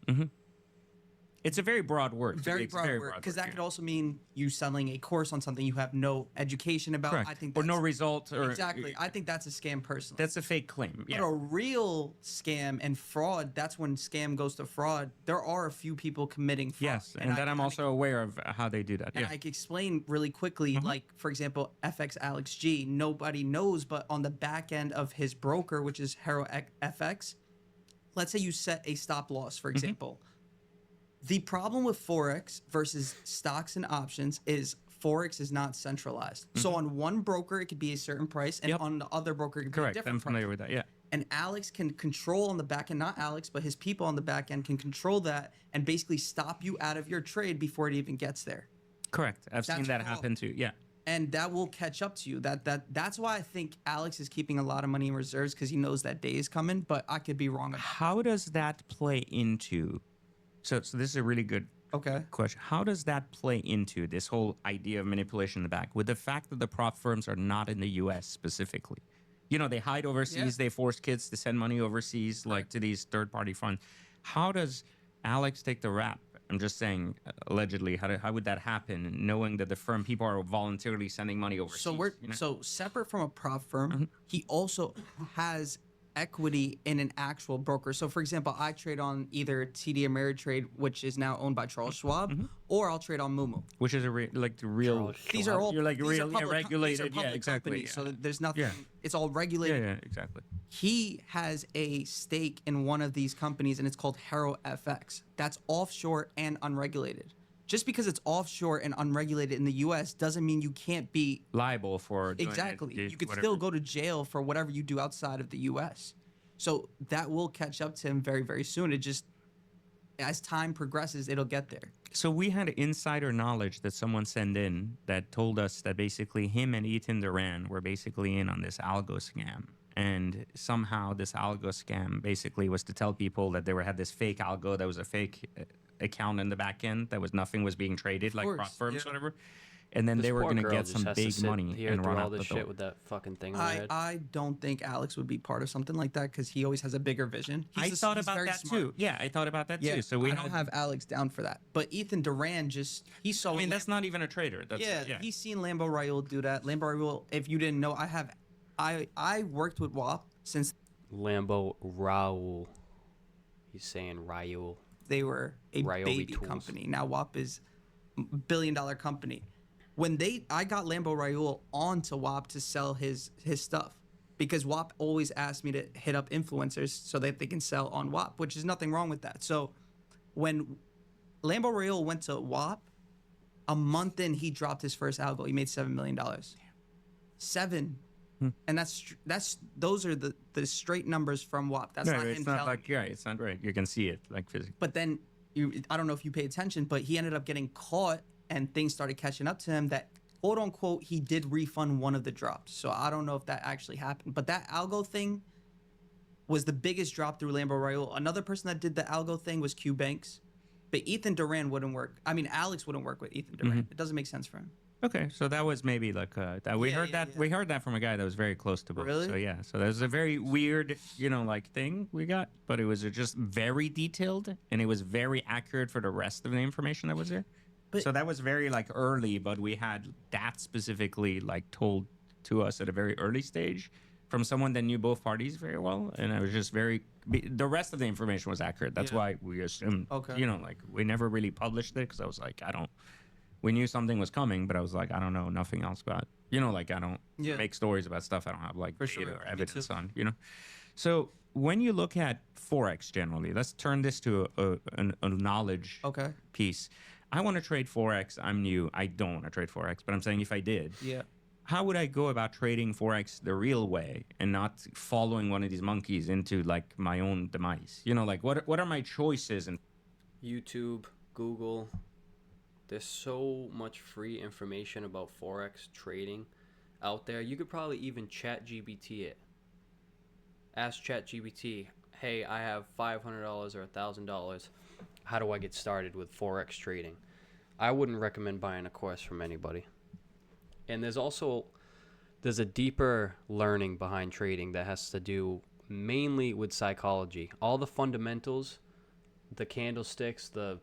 It's a very broad word. very It's a broad word, because that yeah. could also mean you selling a course on something you have no education about. Correct. I think or no that's- result. Or Exactly. I think that's a scam personally. That's a fake claim. But Yeah. a real scam and fraud, that's when scam goes to fraud. There are a few people committing fraud. Yes, and that I'm also aware of how they do that. And Yeah. I can explain really quickly, like, for example, FX Alex G, nobody knows, but on the back end of his broker, which is Hero FX, let's say you set a stop loss, for example. The problem with Forex versus stocks and options is Forex is not centralized. So on one broker, it could be a certain price, and Yep. on the other broker, it could be a Correct. different I'm familiar price. with that. Yeah. And Alex can control on the back end, not Alex, but his people on the back end can control that and basically stop you out of your trade before it even gets there. Correct. I've seen That's that fraud. happen too. Yeah. And that will catch up to you. That's why I think Alex is keeping a lot of money in reserves, because he knows that day is coming, but I could be wrong. How does that play into? So this is a really good Okay. question. How does that play into this whole idea of manipulation in the back with the fact that the prop firms are not in the U.S. specifically? You know, they hide overseas. Yeah. They force kids to send money overseas, like to these third-party funds. How does Alex take the rap? I'm just saying, allegedly, how would that happen, knowing that the firm people are voluntarily sending money overseas? So we're you know? so separate from a prop firm. He also has equity in an actual broker. So for example, I trade on either TD Ameritrade, which is now owned by Charles Schwab, or I'll trade on Moomoo. Which is like the real. Charles These are all You're like these real are public, regulated. These are Yeah, public exactly. companies, Yeah. so there's nothing. Yeah. It's all Yeah, regulated. yeah, exactly. He has a stake in one of these companies, and it's called Hero FX. That's offshore and unregulated. Just because it's offshore and unregulated in the U.S. doesn't mean you can't be Liable for doing it, exactly. You could whatever. still go to jail for whatever you do outside of the U.S. So that will catch up to him very, very soon. It just, as time progresses, it'll get there. So we had insider knowledge that someone sent in that told us that basically him and Ethan Duran were basically in on this algo scam. And somehow this algo scam basically was to tell people that had this fake algo that was a fake account in the back end that was nothing was being traded, like course, prop firms, yeah. whatever. And then This they were poor going to girl get just some has to big sit money here and through run all out the this door. shit with that fucking thing on her head. I don't think Alex would be part of something like that, because he always has a bigger vision. He's very smart. Too. Yeah, I thought about that Yeah, too. So we I don't have Alex down for that. But Ethan Duran he saw. I mean, that's not even a trader. That's he's seen Lambo Raul do that. Lambo Raul, if you didn't know, I worked with WAP since Lambo Raul. He's saying Raul. they were a Ryobi baby Tools. company. Now WAP is a billion-dollar company. When I got Lambo Raul onto WAP to sell his stuff, because WAP always asked me to hit up influencers so that they can sell on WAP, which is nothing wrong with that. So when Lambo Raul went to WAP, a month in, he dropped his first algo. He made $7 million. Seven. And those are the straight numbers from WAP. That's No, not it's him not telling like it's not right. You can see it like physically. But then I don't know if you pay attention, but he ended up getting caught and things started catching up to him that, quote unquote, he did refund one of the drops. So I don't know if that actually happened. But that algo thing was the biggest drop through Lambo Raul. Another person that did the algo thing was Q Banks. But Ethan Duran wouldn't work. I mean, Alex wouldn't work with Ethan Duran. It doesn't make sense for him. Okay, so that was maybe like that. We heard that. yeah. We heard that from a guy that was very close to both. Really? So yeah, so that was a very weird, like thing we got, but it was just very detailed and it was very accurate for the rest of the information that was there. But- So that was very like early, but we had that specifically like told to us at a very early stage from someone that knew both parties very well, and it was just the rest of the information was accurate. That's Yeah. why we assumed. Okay. Like we never really published it because I was like, we knew something was coming, but I was like, I don't know nothing else about, like I don't Yeah. make stories about stuff I don't have like For data sure. or Me evidence too. on, So when you look at Forex generally, let's turn this to a knowledge Okay. piece. I want to trade Forex. I'm new. I don't want to trade Forex, but I'm saying if I did, Yeah. how would I go about trading Forex the real way and not following one of these monkeys into like my own demise? Like what are my choices? And YouTube, Google. There's so much free information about Forex trading out there. You could probably even chat GBT it. ask ChatGPT, hey, I have $500 or $1,000. How do I get started with Forex trading? I wouldn't recommend buying a course from anybody. And there's a deeper learning behind trading that has to do mainly with psychology. All the fundamentals, the candlesticks, the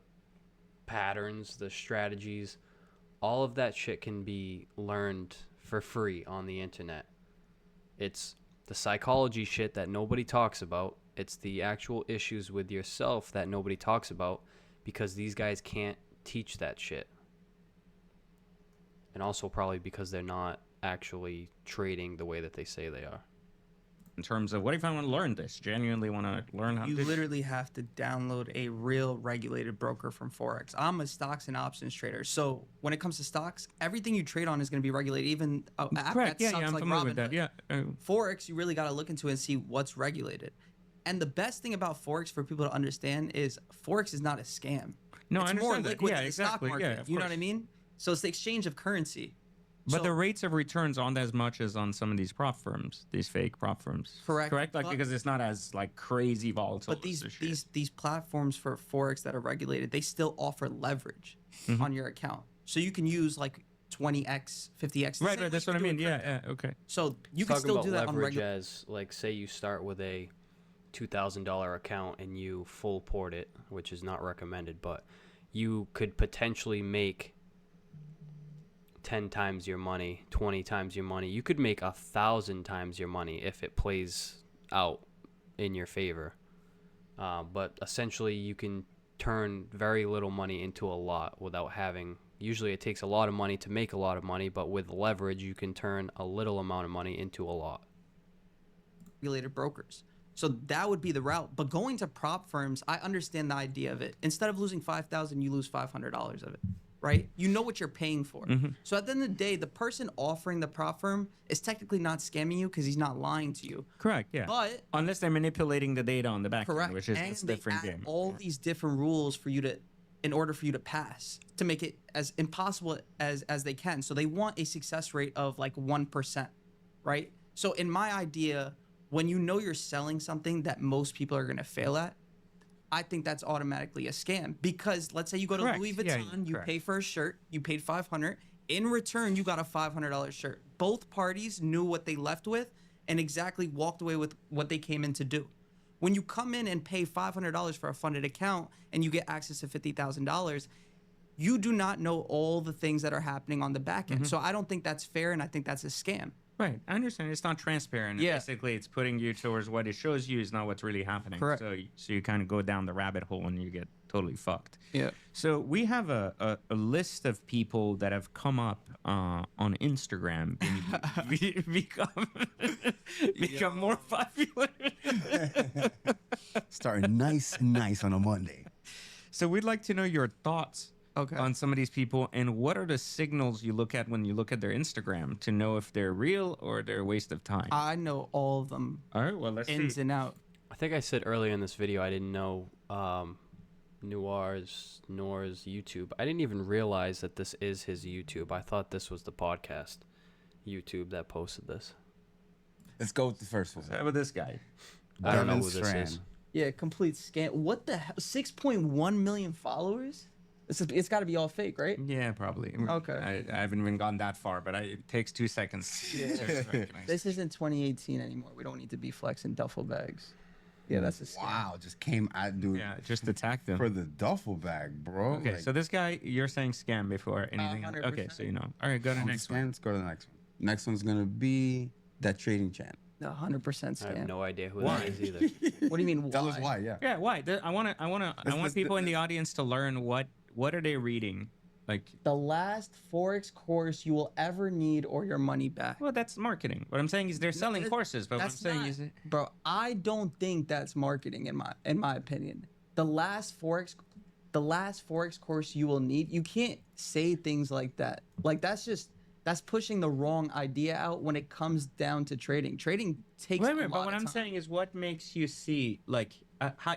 patterns, the strategies, all of that shit can be learned for free on the internet. It's the psychology shit that nobody talks about. It's the actual issues with yourself that nobody talks about because these guys can't teach that shit. And also probably because they're not actually trading the way that they say they are. In terms of what if I want to learn this? Genuinely want to learn how You to. literally have to download a real regulated broker from Forex. I'm a stocks and options trader. So when it comes to stocks, everything you trade on is going to be regulated. Even Correct. Yeah, sucks I'm like familiar with that. Robinhood. Yeah. Forex, you really got to look into it and see what's regulated. And the best thing about Forex for people to understand is Forex is not a scam. No, it's I more understand that. liquid Yeah, than the stock exactly. market. Yeah, of you know what I course. mean? So it's the exchange of currency. But So- the rates of returns aren't as much as on some of these prop firms, these fake prop firms. Correct. Correct. Like But- because it's not as like crazy volatile. But as this shit. these platforms for Forex that are regulated, they still offer leverage Mm-hmm. on your account. So you can use like 20x, 50x. the Right. same Right. That's way what I you do mean. in Yeah. crypto. Yeah. Okay. So you can Talking still about do that on leverage regular. as, like, say you start with a $2,000 account and you full port it, which is not recommended, but you could potentially make 10 times your money, 20 times your money. You could make 1,000 times your money if it plays out in your favor. But essentially, you can turn very little money into a lot without having. Usually, it takes a lot of money to make a lot of money, but with leverage, you can turn a little amount of money into a lot. Regulated brokers. So that would be the route. But going to prop firms, I understand the idea of it. Instead of losing $5,000, you lose $500 of it, right? You know what you're paying for. So at the end of the day, the person offering the prop firm is technically not scamming you because he's not lying to you. Correct. Yeah. But unless they're manipulating the data on the back end, correct, which is and it's a they different add game. all these different rules for you to, in order for you to pass, to make it as impossible as they can. So they want a success rate of like 1%, right? So in my idea, when you know you're selling something that most people are going to fail at, I think that's automatically a scam because let's say you go to Correct. Louis Yeah, Vuitton, you correct. pay for a shirt, you paid $500. In return, you got a $500 shirt. Both parties knew what they left with and exactly walked away with what they came in to do. When you come in and pay $500 for a funded account and you get access to $50,000, you do not know all the things that are happening on the back end. So I don't think that's fair, and I think that's a scam. Right. I understand. It's not transparent. Yeah. Basically, it's putting you towards what it shows you is not what's really happening. Correct. So you kind of go down the rabbit hole and you get totally fucked. Yeah. So we have a list of people that have come up on Instagram and become more popular. Starting nice on a Monday. So we'd like to know your thoughts Okay. on some of these people and what are the signals you look at when you look at their Instagram to know if they're real or they're a waste of time. I know all of them All right, well, let's ins see. and out. I think I said earlier in this video I didn't know Nour's YouTube. I didn't even realize that this is his YouTube. I thought this was the podcast YouTube that posted this. Let's go with the first one. How about this guy? I don't know Devin who this is. Strand. Yeah, complete scam. What the hell? 6.1 million followers? It's got to be all fake, right? Yeah, probably. Okay. I haven't even gone that far, but it takes 2 seconds. to recognize. This isn't 2018 anymore. We don't need to be flexing duffel bags. Yeah, that's a scam. Wow, just came out, dude. Yeah, just attack them. For the duffel bag, bro. Okay, Like, so this guy, you're saying scam before anything else. Okay, 100%. so you know. All right, go to the on next scam, one. let's go to the next one. Next one's gonna be that trading chant. 100% I have scam. no idea who Why? that is either. What do you mean? Tell us why, yeah. Yeah, why? I want let's- people in the audience to learn what are they reading? Like, The last Forex course you will ever need or your money back. well, that's marketing. What I'm saying is they're selling that- courses, but what I'm That's saying not, is bro. I don't think that's marketing in my opinion. The last Forex course you will need. You can't say things like that. Like that's pushing the wrong idea out when it comes down to trading. Trading takes wait, a but lot what of I'm time. saying is what makes you see like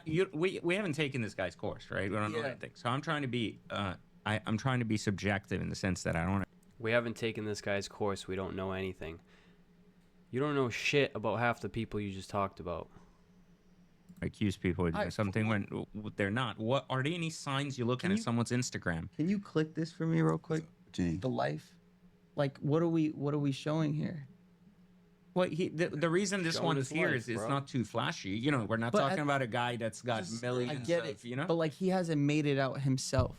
we haven't taken this guy's course, right? We don't know Yeah. anything. So I'm trying to be I'm trying to be subjective in the sense that I don't want to. We haven't taken this guy's course. We don't know anything. You don't know shit about half the people you just talked about. Accuse people of doing something when they're not. What are there any signs you look at in someone's Instagram? Can you click this for me real quick? Gee. The life. Like, what are we showing here? Well, the reason this Showing one his is here life, is it's bro. not too flashy. You know, we're not But talking at- about a guy that's got millions. I get of, it. You know, But like, he hasn't made it out himself.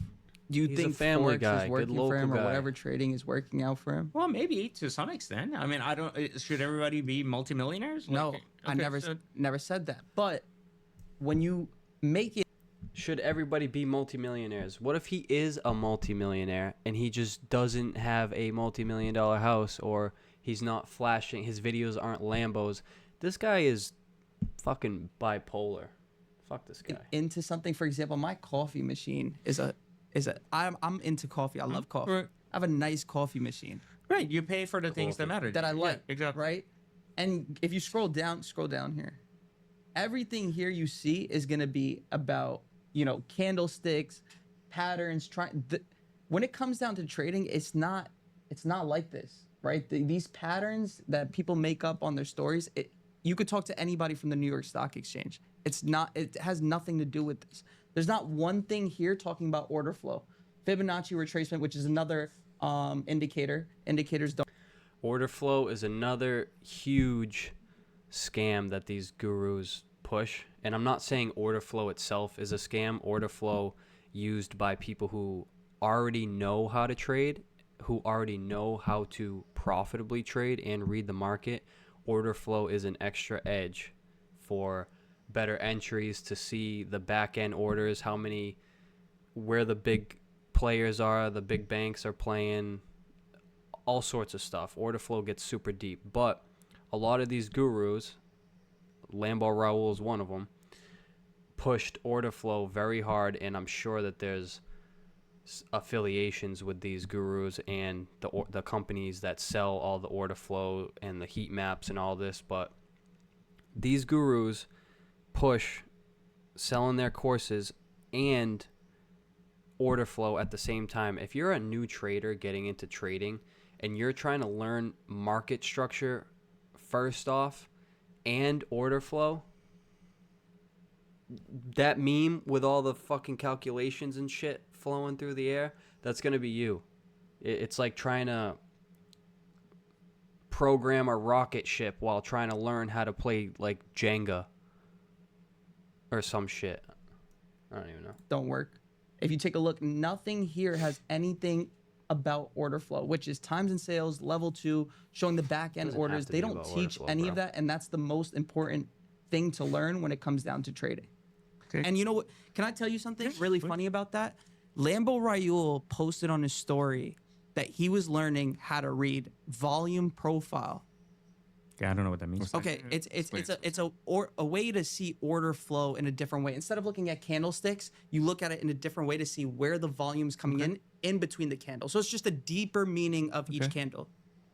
Do you He's a think family Forex guy, is good working for local him, or guy. whatever trading is working out for him? well, maybe to some extent. I mean, I don't. Should everybody be multimillionaires? No, Like, I okay, never so- never said that. But when you make it, Should everybody be multimillionaires? What if he is a multimillionaire and he just doesn't have a multi-million-dollar house, or he's not flashing, his videos aren't Lambos? This guy is fucking bipolar. Fuck this guy. into something, for example, my coffee machine is a I'm into coffee. I love coffee. Right. I have a nice coffee machine Right, you pay for the things that matter. that I Yeah, like, exactly. right? And if you scroll down here, everything here you see is gonna be about, you know, candlesticks, patterns. When it comes down to trading, it's not like this, right? These patterns that people make up on their stories, you could talk to anybody from the New York Stock Exchange. It has nothing to do with this. There's not one thing here talking about order flow. Fibonacci retracement, which is another indicator. Indicators don't. Order flow is another huge scam that these gurus push. And I'm not saying order flow itself is a scam. Order flow used by people who already know how to trade, who already know how to profitably trade and read the market. Order flow is an extra edge for better entries, to see the back end orders, where the big players are, the big banks are playing, all sorts of stuff. Order flow gets super deep. But a lot of these gurus, Lambo Raoul is one of them, pushed order flow very hard, and I'm sure that there's affiliations with these gurus and the companies that sell all the order flow and the heat maps and all this. But these gurus push selling their courses and order flow at the same time. If you're a new trader getting into trading and you're trying to learn market structure first off and order flow, that meme with all the fucking calculations and shit flowing through the air, that's going to be you. It's like trying to program a rocket ship while trying to learn how to play like Jenga or some shit. I don't even know. Don't work. If you take a look, nothing here has anything about order flow, which is times and sales, level 2, showing the back end Doesn't orders. have to They be don't about order teach flow, any bro. of that, and that's the most important thing to learn when it comes down to trading. Okay. And you know what? Can I tell you something really funny about that? Lambo Raoul posted on his story that he was learning how to read volume profile. Yeah, I don't know what that means. Okay, it's a way to see order flow in a different way. Instead of looking at candlesticks, you look at it in a different way to see where the volume's coming in between the candles. So it's just a deeper meaning of each candle.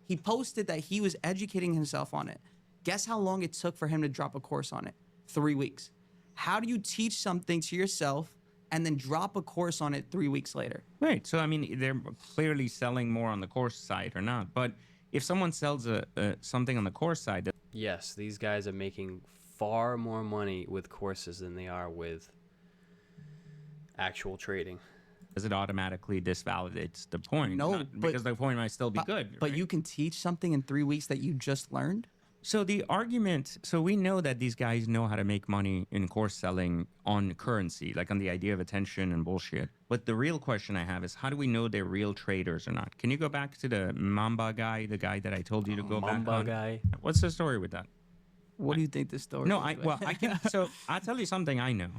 He posted that he was educating himself on it. Guess how long it took for him to drop a course on it? 3 weeks. How do you teach something to yourself and then drop a course on it 3 weeks later? Right. So I mean, they're clearly selling more on the course side or not. But if someone sells something on the course side, Yes, these guys are making far more money with courses than they are with actual trading. does it automatically disvalidates the point? No, Not- but- because the point might still be good. But right? you can teach something in 3 weeks that you just learned? So the argument, so we know that these guys know how to make money in course selling on currency, like on the idea of attention and bullshit. But the real question I have is, how do we know they're real traders or not? Can you go back to the Mamba guy, the guy that I told you to go back Mamba on? guy. What's the story with that? What do you think this story No, is? I can. So I'll tell you something I know.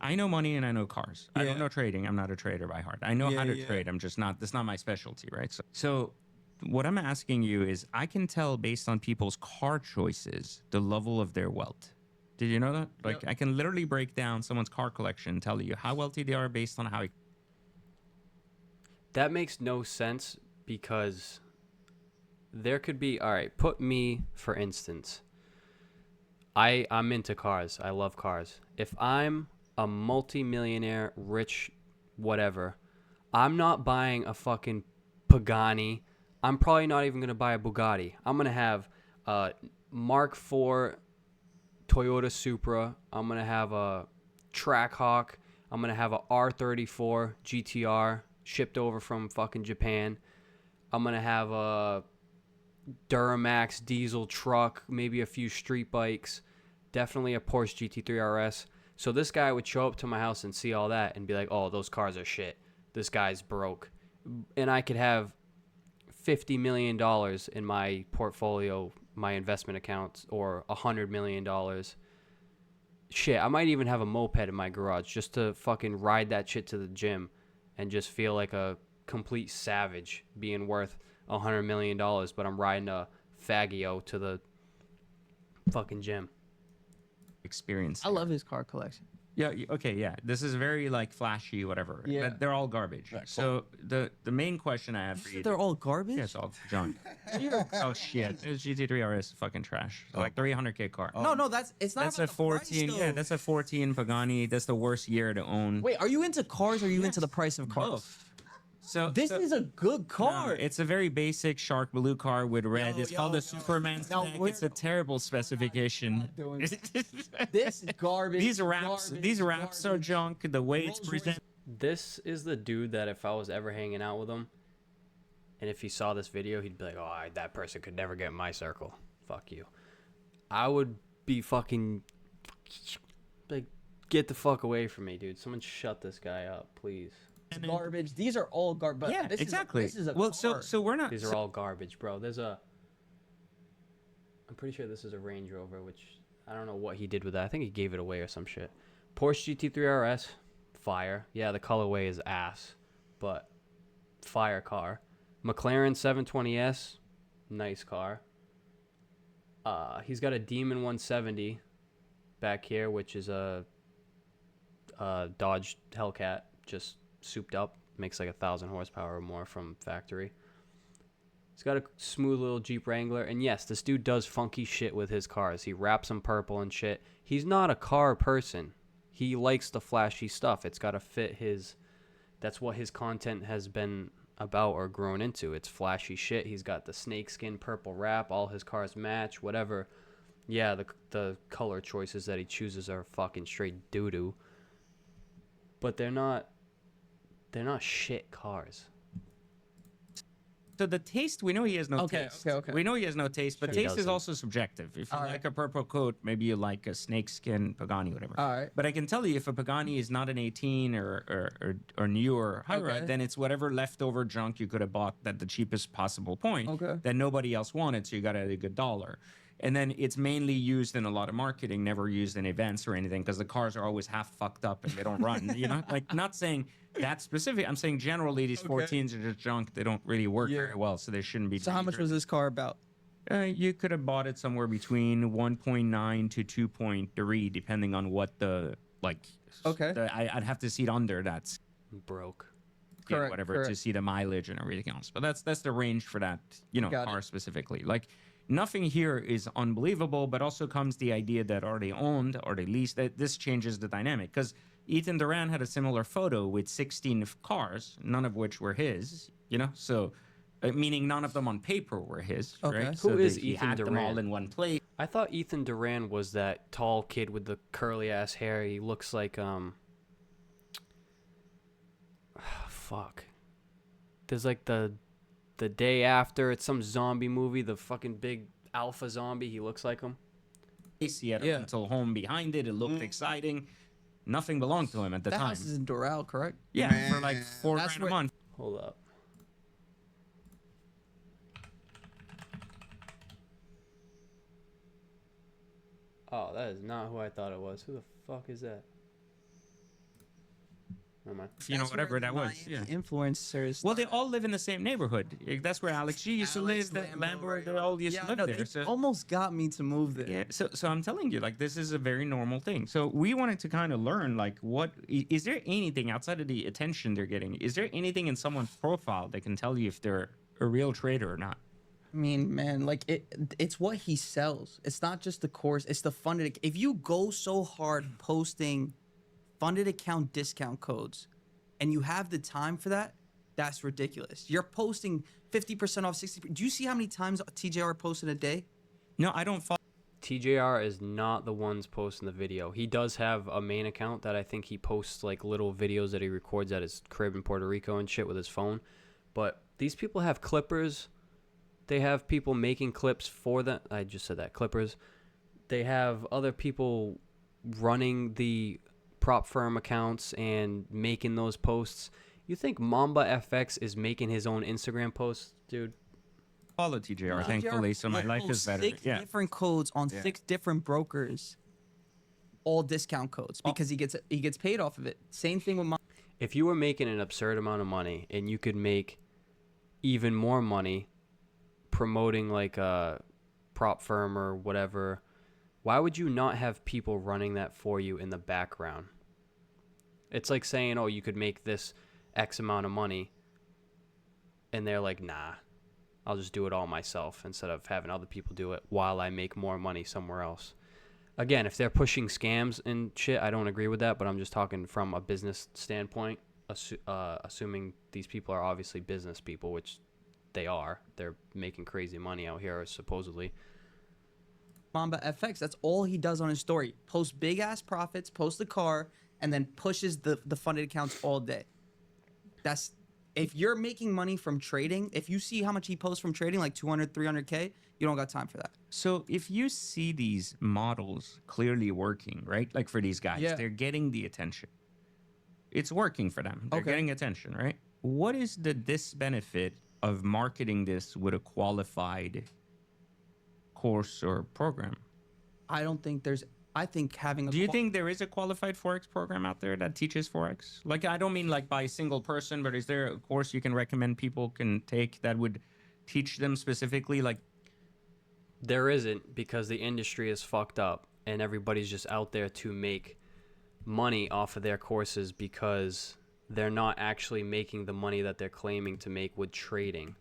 I know money and I know cars. I don't know trading. I'm not a trader by heart. I know how to trade. I'm just not. That's not my specialty, right? So what I'm asking you is, I can tell based on people's car choices the level of their wealth. Did you know that? Like, I can literally break down someone's car collection and tell you how wealthy they are based on how. That makes no sense, because there could be, all right, put me, for instance. I'm into cars. I love cars. If I'm a multi-millionaire, rich, whatever, I'm not buying a fucking Pagani. I'm probably not even going to buy a Bugatti. I'm going to have Mark IV Toyota Supra. I'm gonna have a Trackhawk. I'm gonna have a R34 GTR shipped over from fucking Japan. I'm gonna have a Duramax diesel truck, maybe a few street bikes, definitely a Porsche GT3 RS. So this guy would show up to my house and see all that and be like, "Oh, those cars are shit. This guy's broke," and I could have $50 million in my portfolio, my investment accounts, or $100 million. Shit, I might even have a moped in my garage just to fucking ride that shit to the gym and just feel like a complete savage being worth $100 million, but I'm riding a Faggio to the fucking gym. Experience. I love his car collection. Yeah. Okay. Yeah. This is very like flashy, whatever. Yeah. But they're all garbage. So the main question I have for you. They're all garbage. Yeah, it's all junk. Oh shit! It's GT3 RS fucking trash. So like 300K car. No, it's not. That's about a the 14. price, Yeah, though. that's a 14 Pagani. That's the worst year to own. Wait, are you into cars or are you into the price of cars? Both. So This so- is a good car. No, it's a very basic shark blue car with red. It's called yo, a Superman Now, spec. we're- It's a terrible specification. This garbage. These wraps, garbage, these wraps are garbage. junk. The way it's Rolls Royce- presented. This is the dude that if I was ever hanging out with him, and if he saw this video, he'd be like, "Oh, that person could never get in my circle. Fuck you." I would be fucking like, get the fuck away from me, dude. Someone shut this guy up, please. Garbage. These are all garbage. Yeah, this exactly. This is a well, car. so we're not. These are so- all garbage, bro. I'm pretty sure this is a Range Rover, which I don't know what he did with that. I think he gave it away or some shit. Porsche GT3 RS, fire. Yeah, the colorway is ass, but fire car. McLaren 720S, nice car. He's got a Demon 170 back here, which is a Dodge Hellcat, just souped up. Makes like 1,000 horsepower or more from factory. He's got a smooth little Jeep Wrangler. And yes, this dude does funky shit with his cars. He wraps them purple and shit. He's not a car person. He likes the flashy stuff. It's got to fit his... That's what his content has been about or grown into. It's flashy shit. He's got the snakeskin purple wrap. All his cars match, whatever. Yeah, the color choices that he chooses are fucking straight doo-doo. But they're not shit cars. So the taste, we know he has no Okay, taste. okay. We know he has no taste, but Sure he taste is doesn't. also subjective. If you All like right. a purple coat, maybe you like a snakeskin Pagani, whatever. All right. But I can tell you, if a Pagani is not an 18 or newer hybrid, Okay. then it's whatever leftover junk you could have bought at the cheapest possible point Okay. that nobody else wanted, so you got it at a good dollar. And then it's mainly used in a lot of marketing, never used in events or anything, because the cars are always half fucked up and they don't run. You know, like not saying that specific. I'm saying generally these 14s are just junk. They don't really work very well, so they shouldn't be. So how much was this car about? You could have bought it somewhere between 1.9 to 2.3, depending on what the like. Okay. I'd have to see it under that. Broke. Yeah, Correct, whatever to correct. see the mileage and everything else. But that's the range for that, Got car it. specifically. Like nothing here is unbelievable, but also comes the idea that are they owned, are they leased? That this changes the dynamic because Ethan Duran had a similar photo with 16 cars, none of which were his. So meaning none of them on paper were his. Okay. Right? Who so is he Ethan had them all Duran? in one place. I thought Ethan Duran was that tall kid with the curly ass hair. He looks like fuck. There's like the day after, it's some zombie movie, the fucking big alpha zombie. He looks like him. He had a Yeah. rental home behind it. It looked exciting. Nothing belonged to him at the That time. house is in Doral, correct? Yeah, for like $4 That's grand a where- month. Hold up. Oh, that is not who I thought it was. Who the fuck is that? Never mind. Whatever that was. Yeah. Influencers. Well, they all live in the same neighborhood. That's where Alex G used to live. The Lambert, they all used to live there. They So, almost got me to move there. yeah, so I'm telling you, like, this is a very normal thing. So we wanted to kind of learn, like, is there anything outside of the attention they're getting? Is there anything in someone's profile that can tell you if they're a real trader or not? I mean, man, like it's what he sells. It's not just the course, it's the funded. If you go so hard posting funded account discount codes and you have the time for that, that's ridiculous. You're posting 50% off 60%. Do you see how many times TJR posts in a day? No, I don't follow. TJR is not the ones posting the video. He does have a main account that I think he posts like little videos that he records at his crib in Puerto Rico and shit with his phone. But these people have clippers. They have people making clips for them. I just said that, clippers. They have other people running the prop firm accounts and making those posts. You think Mamba FX is making his own Instagram posts, dude? Follow TJR, thankfully, so my will life is post better. 6 Yeah. different codes on 6 different brokers, all discount codes, because he gets paid off of it. Same thing with If you were making an absurd amount of money and you could make even more money promoting like a prop firm or whatever, why would you not have people running that for you in the background? It's like saying, oh, you could make this X amount of money, and they're like, nah, I'll just do it all myself instead of having other people do it while I make more money somewhere else. Again, if they're pushing scams and shit, I don't agree with that, but I'm just talking from a business standpoint, assuming these people are obviously business people, which they are. They're making crazy money out here, supposedly. Mamba FX. That's all he does on his story. Post big ass profits, post the car, and then pushes the funded accounts all day. That's if you're making money from trading, if you see how much he posts from trading, like 200, 300K, you don't got time for that. So if you see these models clearly working, right? Like for these guys, Yeah. they're getting the attention. It's working for them. They're Okay. getting attention, right? What is the disbenefit of marketing this with a qualified course or program? I don't think there's. I think having a. Do you think there is a qualified Forex program out there that teaches Forex? Like, I don't mean like by a single person, but is there a course you can recommend people can take that would teach them specifically? Like, There isn't, because the industry is fucked up and everybody's just out there to make money off of their courses because they're not actually making the money that they're claiming to make with trading.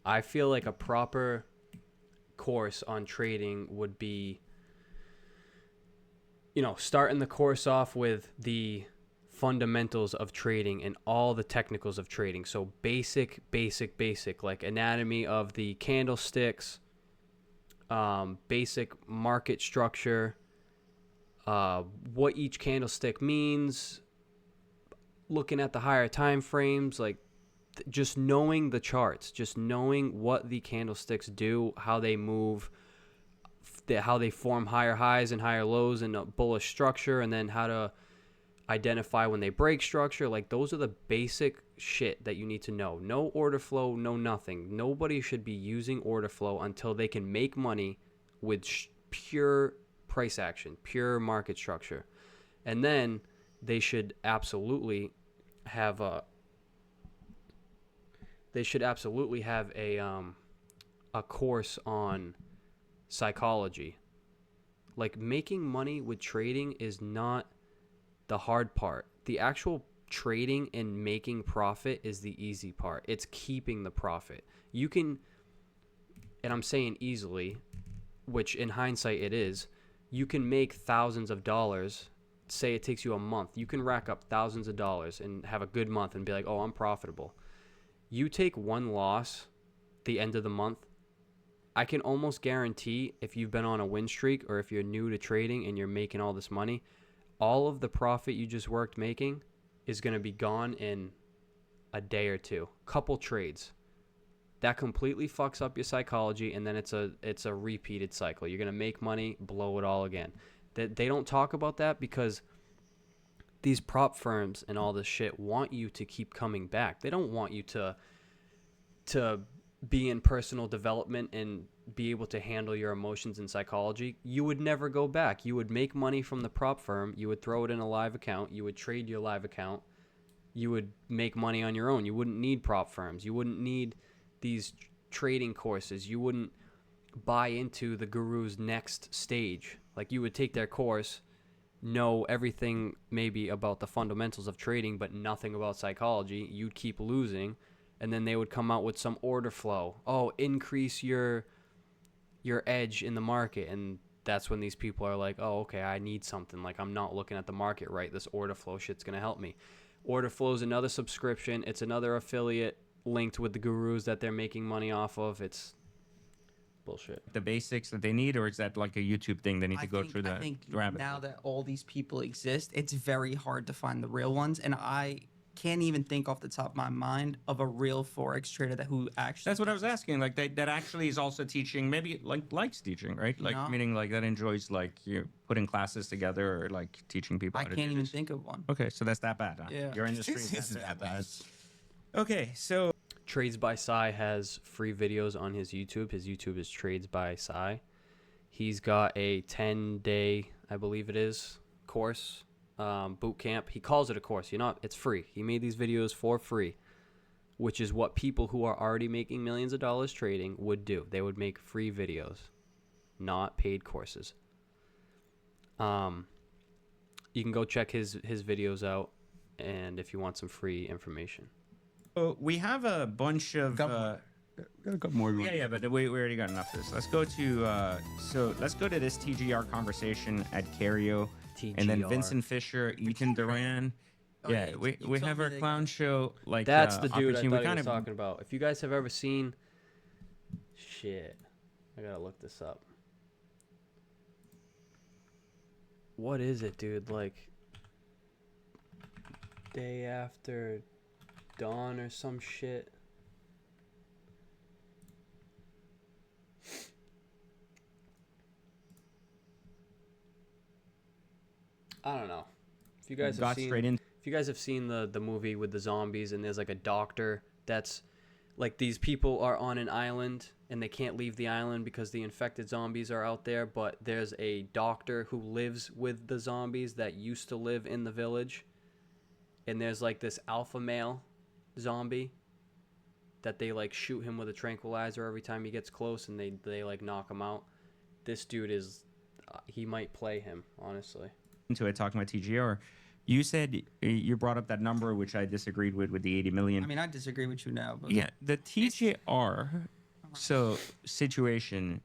I feel like a proper course on trading would be, starting the course off with the fundamentals of trading and all the technicals of trading. So basic, like anatomy of the candlesticks, basic market structure, what each candlestick means, looking at the higher time frames, like just knowing the charts, just knowing what the candlesticks do, how they move, how they form higher highs and higher lows in a bullish structure, and then how to identify when they break structure. Like, those are the basic shit that you need to know. No order flow, no nothing. Nobody should be using order flow until they can make money with pure price action, pure market structure. And then they should absolutely have a course on psychology. Like, making money with trading is not the hard part. The actual trading and making profit is the easy part. It's keeping the profit. You can, and I'm saying easily, which in hindsight it is, you can make thousands of dollars. Say it takes you a month. You can rack up thousands of dollars and have a good month and be like, oh, I'm profitable. You take one loss the end of the month, I can almost guarantee, if you've been on a win streak or if you're new to trading and you're making all this money, all of the profit you just worked making is going to be gone in a day or two. Couple trades. That completely fucks up your psychology, and then it's a repeated cycle. You're going to make money, blow it all again. They don't talk about that because these prop firms and all this shit want you to keep coming back. They don't want you to be in personal development and be able to handle your emotions and psychology. You would never go back. You would make money from the prop firm. You would throw it in a live account. You would trade your live account. You would make money on your own. You wouldn't need prop firms. You wouldn't need these trading courses. You wouldn't buy into the guru's next stage. Like, you would take their course, know everything maybe about the fundamentals of trading, but nothing about psychology. You'd keep losing, and then they would come out with some order flow. Oh, increase your edge in the market. And that's when these people are like, oh, okay, I need something. Like, I'm not looking at the market right. This order flow shit's going to help me. Order flow is another subscription. It's another affiliate linked with the gurus that they're making money off of. It's bullshit. the basics that they need, or is that like a YouTube thing? They need to go through I the think rabbit now hole? that all these people exist, it's very hard to find the real ones, and I can't even think off the top of my mind of a real forex trader who actually. That's what I was asking. Like that actually is also teaching, maybe like likes teaching, right? Like No. meaning like that enjoys like you putting classes together or like teaching people. I how to can't do even this. think of one. Okay, so that's that bad. Huh? Yeah. Your industry is It's that that bad. bad. Okay, so Trades by Sai has free videos on his YouTube. His YouTube is Trades by Sai. He's got a 10-day, I believe it is, course, boot camp. He calls it a course. It's free. He made these videos for free, which is what people who are already making millions of dollars trading would do. They would make free videos, not paid courses. You can go check his videos out, and if you want some free information. we have a bunch of. Got a couple more. Yeah, but we already got enough of this. Let's go to let's go to this TGR conversation at Cario, and then TGR. Vincent Fisher, Ethan Duran. Oh, Yeah, yeah, we you have told me our they- clown show. Like That's the dude I opportunity. thought We he kind was of talking about. If you guys have ever seen, shit, I gotta look this up. What is it, dude? Like, day after dawn or some shit. I don't know. If you guys have got seen, straight in. if you guys have seen the movie with the zombies and there's like a doctor that's like these people are on an island and they can't leave the island because the infected zombies are out there, but there's a doctor who lives with the zombies that used to live in the village, and there's like this alpha male zombie that they like shoot him with a tranquilizer every time he gets close, and they like knock him out. This dude is he might play him, honestly. Into it, talking about TGR. You said you brought up that number, which I disagreed with the 80 million. I mean, I disagree with you now, but Yeah, the TJR situation.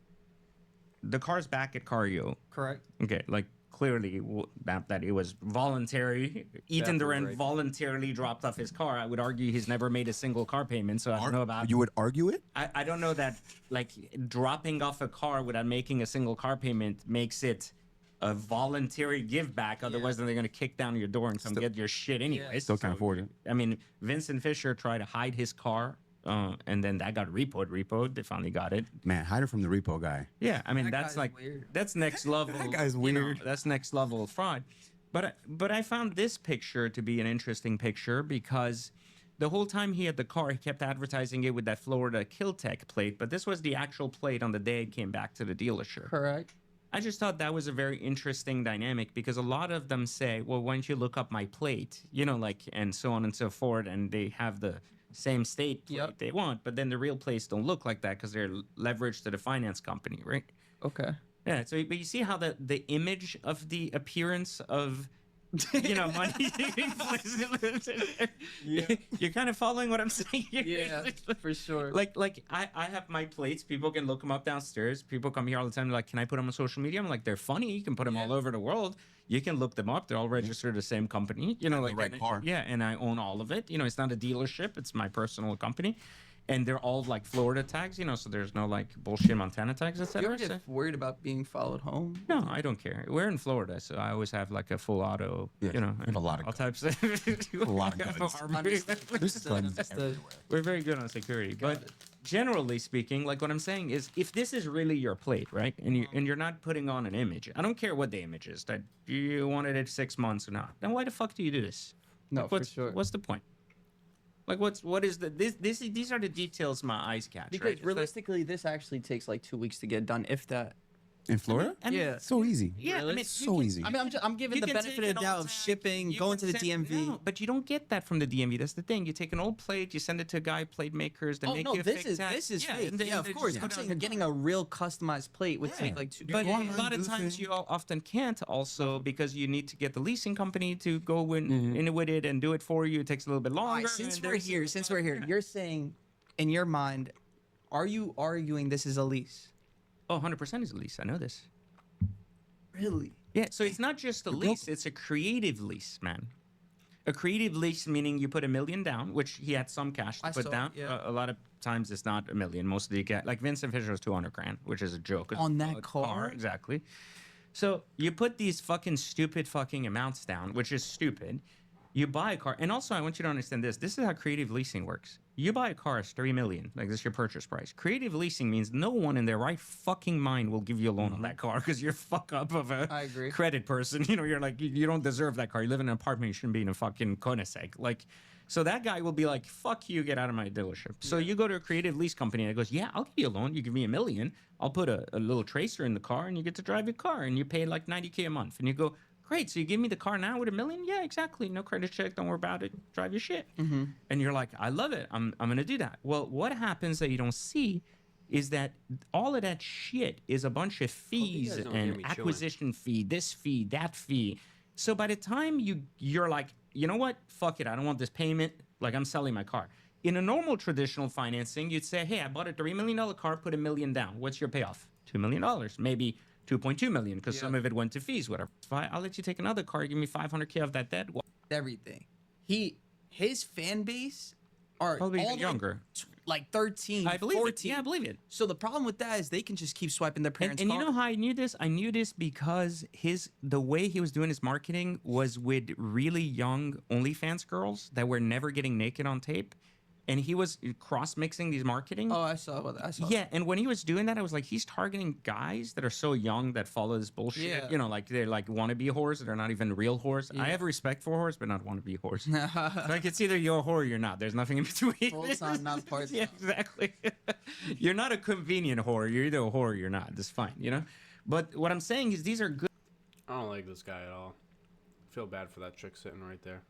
The car's back at Cario. correct. Okay, like clearly that it was voluntary. Ethan Definitely Duran right. voluntarily dropped off his car. I would argue he's never made a single car payment, so I don't know about. You would argue it? I don't know that like dropping off a car without making a single car payment makes it a voluntary give back. Otherwise, then they're gonna kick down your door and come get your shit anyway. Still can't afford it. I mean, Vincent Fisher tried to hide his car, and then that got repoed. They finally got it. Man, hide it from the repo guy. Yeah, I mean That that's guy's like weird. that's next level. That guy's you know, weird. that's next level fraud. But I found this picture to be an interesting picture because the whole time he had the car, he kept advertising it with that Florida Killtech plate. But this was the actual plate on the day it came back to the dealership. Correct. I just thought that was a very interesting dynamic because a lot of them say, well, why don't you look up my plate? You know, like, and so on and so forth. And they have the same state plate Yep. they want, but then the real plates don't look like that because they're leveraged to the finance company, right? Okay. Yeah. So, but you see how the image of the appearance of, you know, money. You're kind of following what I'm saying. Yeah, for sure. Like I have my plates. People can look them up downstairs. People come here all the time. They're like, can I put them on social media? I'm like, they're funny. You can put them all over the world. You can look them up. They're all registered to the same company. You know, like right car. Yeah, and I own all of it. You know, it's not a dealership. It's my personal company. And they're all like Florida tags, you know, so there's no like bullshit Montana tags, you etc. ever get worried about being followed home? No, I don't care. We're in Florida, so I always have like a full auto, Yeah, you know, you have a lot of all guns. types of A lot of guns. There's guns Understood. We're very good on security, Got but it. generally speaking, like what I'm saying is, if this is really your plate, right, and you're not putting on an image, I don't care what the image is, that you wanted it 6 months or not, then why the fuck do you do this? No, Like, for what's, sure. What's the point? Like, what is the these are the details my eyes catch, Because right? It's like- realistically, this actually takes like 2 weeks to get done, if that. In Florida? I mean, Yeah. So easy. Yeah, I Really? mean, you So can- easy. I mean, I'm giving You the can benefit take of an the doubt old of tag, shipping, you going can to the send- DMV. No, but you don't get that from the DMV. That's the thing. You take an old plate, you send it to a guy, plate makers, they Oh make no, you a this fake is tag. this is Yeah, fake. and they- Yeah, of they course. just I'm put it saying on you're getting a real customized plate would take Yeah. like 2 But One a lot of hundred times percent. you often can't also because you need to get the leasing company to go in with it and do it for you. It takes a little bit All longer. right, since and we're there's- here, Yeah. you're saying, in your mind, are you arguing this is a lease? Oh, 100% is a lease. I know this. Really? Yeah, so it's not just a lease, it's a creative lease, man. A creative lease meaning you put $1 million down, which he had some cash to I put saw, down. yeah. A lot of times it's not $1 million. Mostly you get like Vincent Fisher was 200 grand, which is a joke. On that A car? exactly. So you put these fucking stupid fucking amounts down, which is stupid. You buy a car, and also I want you to understand this. This is how creative leasing works. You buy a car, it's $3 million, like this is your purchase price. Creative leasing means no one in their right fucking mind will give you a loan on that car because you're fuck up of a I agree. credit person. You know, you're like you don't deserve that car. You live in an apartment, you shouldn't be in a fucking Koenigsegg. Like, so that guy will be like, "Fuck you, get out of my dealership." So you go to a creative lease company and it goes, "Yeah, I'll give you a loan. You give me $1 million. I'll put a little tracer in the car, and you get to drive your car, and you pay like $90K a month." And you go, "Great, so you give me the car now with $1 million? Yeah, exactly. No credit check. Don't worry about it. Drive your shit." And you're like, "I love it. I'm gonna do that." Well, what happens that you don't see is that all of that shit is a bunch of fees guys don't hear and me chewing. acquisition fee, this fee, that fee. So by the time you're like, you know what? Fuck it. I don't want this payment. Like, I'm selling my car. In a normal traditional financing, you'd say, "Hey, I bought a $3 million car, put $1 million down. What's your payoff? $2 million. Maybe $2.2 million because some of it went to fees, whatever. Fine, I'll let you take another car. Give me $500K of that debt." Well, Everything. His fan base are probably all even younger. like 13, I believe 14. it. Yeah, I believe it. So the problem with that is they can just keep swiping their And, parents' and car. you know how I knew this? I knew this because the way he was doing his marketing was with really young OnlyFans girls that were never getting naked on tape, and he was cross mixing these marketing. Oh, I saw that. Yeah, and when he was doing that, I was like, he's targeting guys that are so young that follow this bullshit. Yeah. You know, like they're like wannabe whores. They're not even real whores. I have respect for whores, but not wannabe whores. Like it's either you're a whore or you're not. There's nothing in between. Full time, not part Yeah, exactly. You're not a convenient whore. You're either a whore or you're not. That's fine, you know? But what I'm saying is these are good I don't like this guy at all. I feel bad for that chick sitting right there.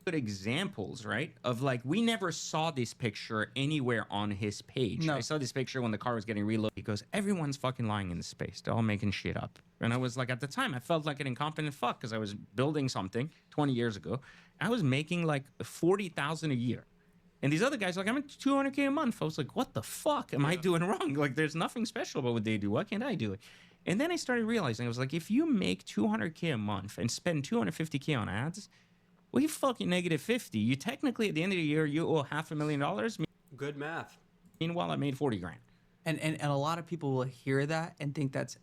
examples, right? Of like, we never saw this picture anywhere on his page. No. I saw this picture when the car was getting reloaded. He goes, everyone's fucking lying in the space. They're all making shit up. And I was like, at the time, I felt like an incompetent fuck because I was building something 20 years ago. I was making like 40,000 a year. And these other guys are like, I'm at 200K a month. I was like, what the fuck am I doing wrong? Like, there's nothing special about what they do. Why can't I do it? And then I started realizing, I was like, if you make 200K a month and spend 250K on ads, well, you fucking negative 50. You technically, at the end of the year, you owe $500,000. Good math. Meanwhile, I made 40 grand. And a lot of people will hear that and think that's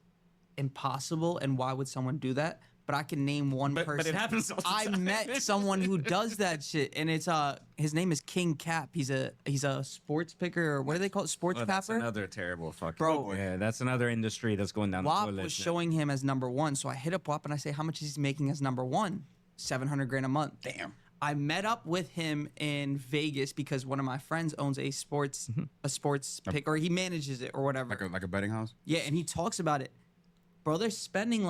impossible. And why would someone do that? But I can name one person. But it happens all the I time. met someone who does that shit, and it's his name is King Cap. He's a sports picker, or what do they call it? Sports Well, that's papper. another terrible fucking... Bro. Yeah, that's another industry that's going down the WAP toilet. was showing him as number one, so I hit up WAP and I say, how much is he making as number one? 700 grand a month. Damn. I met up with him in Vegas because one of my friends owns a sports pick, or he manages it or whatever. Like a betting house? Yeah, and he talks about it. Bro, they're spending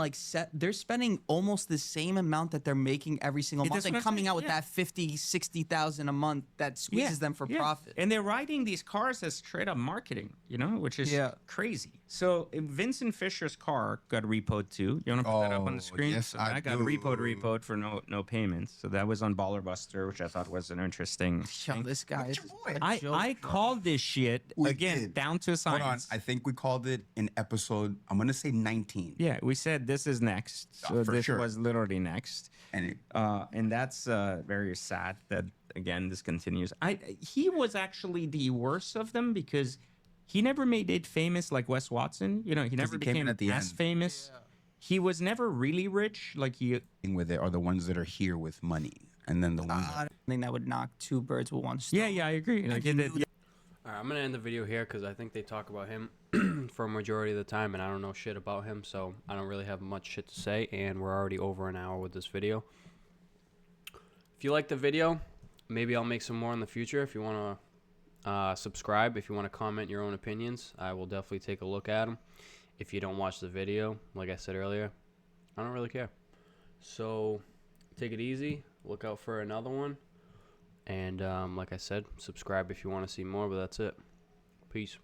they're spending almost the same amount that they're making every single month That's and what I'm coming saying, out with yeah. that 50, 60,000 a month that squeezes them for profit. And they're riding these cars as straight up marketing, you know, which is Yeah. crazy. So Vincent Fisher's car got repoed too. You want to put that up on Oh, the screen? yes, so I that got do. repoed for no payments. So that was on Baller Buster, which I thought was an interesting. Yo, this guy is boy. a joke, I bro. called this shit We again did. down to a Hold on. science. I think we called it in episode, I'm going to say 19. Yeah, we said this is next. So for this sure. was literally next. And And that's very sad that again this continues. He was actually the worst of them because he never made it famous like Wes Watson. You know, he never he came in became at the as end. famous. He was never really rich. Like he with it are the ones that are here with money. And then the ones I think that would knock two birds with one stone. yeah, I agree. Like he did, All right, I'm gonna end the video here because I think they talk about him for a majority of the time, and I don't know shit about him, so I don't really have much shit to say. And we're already over an hour with this video. If you like the video, maybe I'll make some more in the future. If you want to subscribe, if you want to comment your own opinions, I will definitely take a look at them. If you don't watch the video, like I said earlier, I don't really care. So take it easy. Look out for another one. And like I said, subscribe if you want to see more, but that's it. Peace.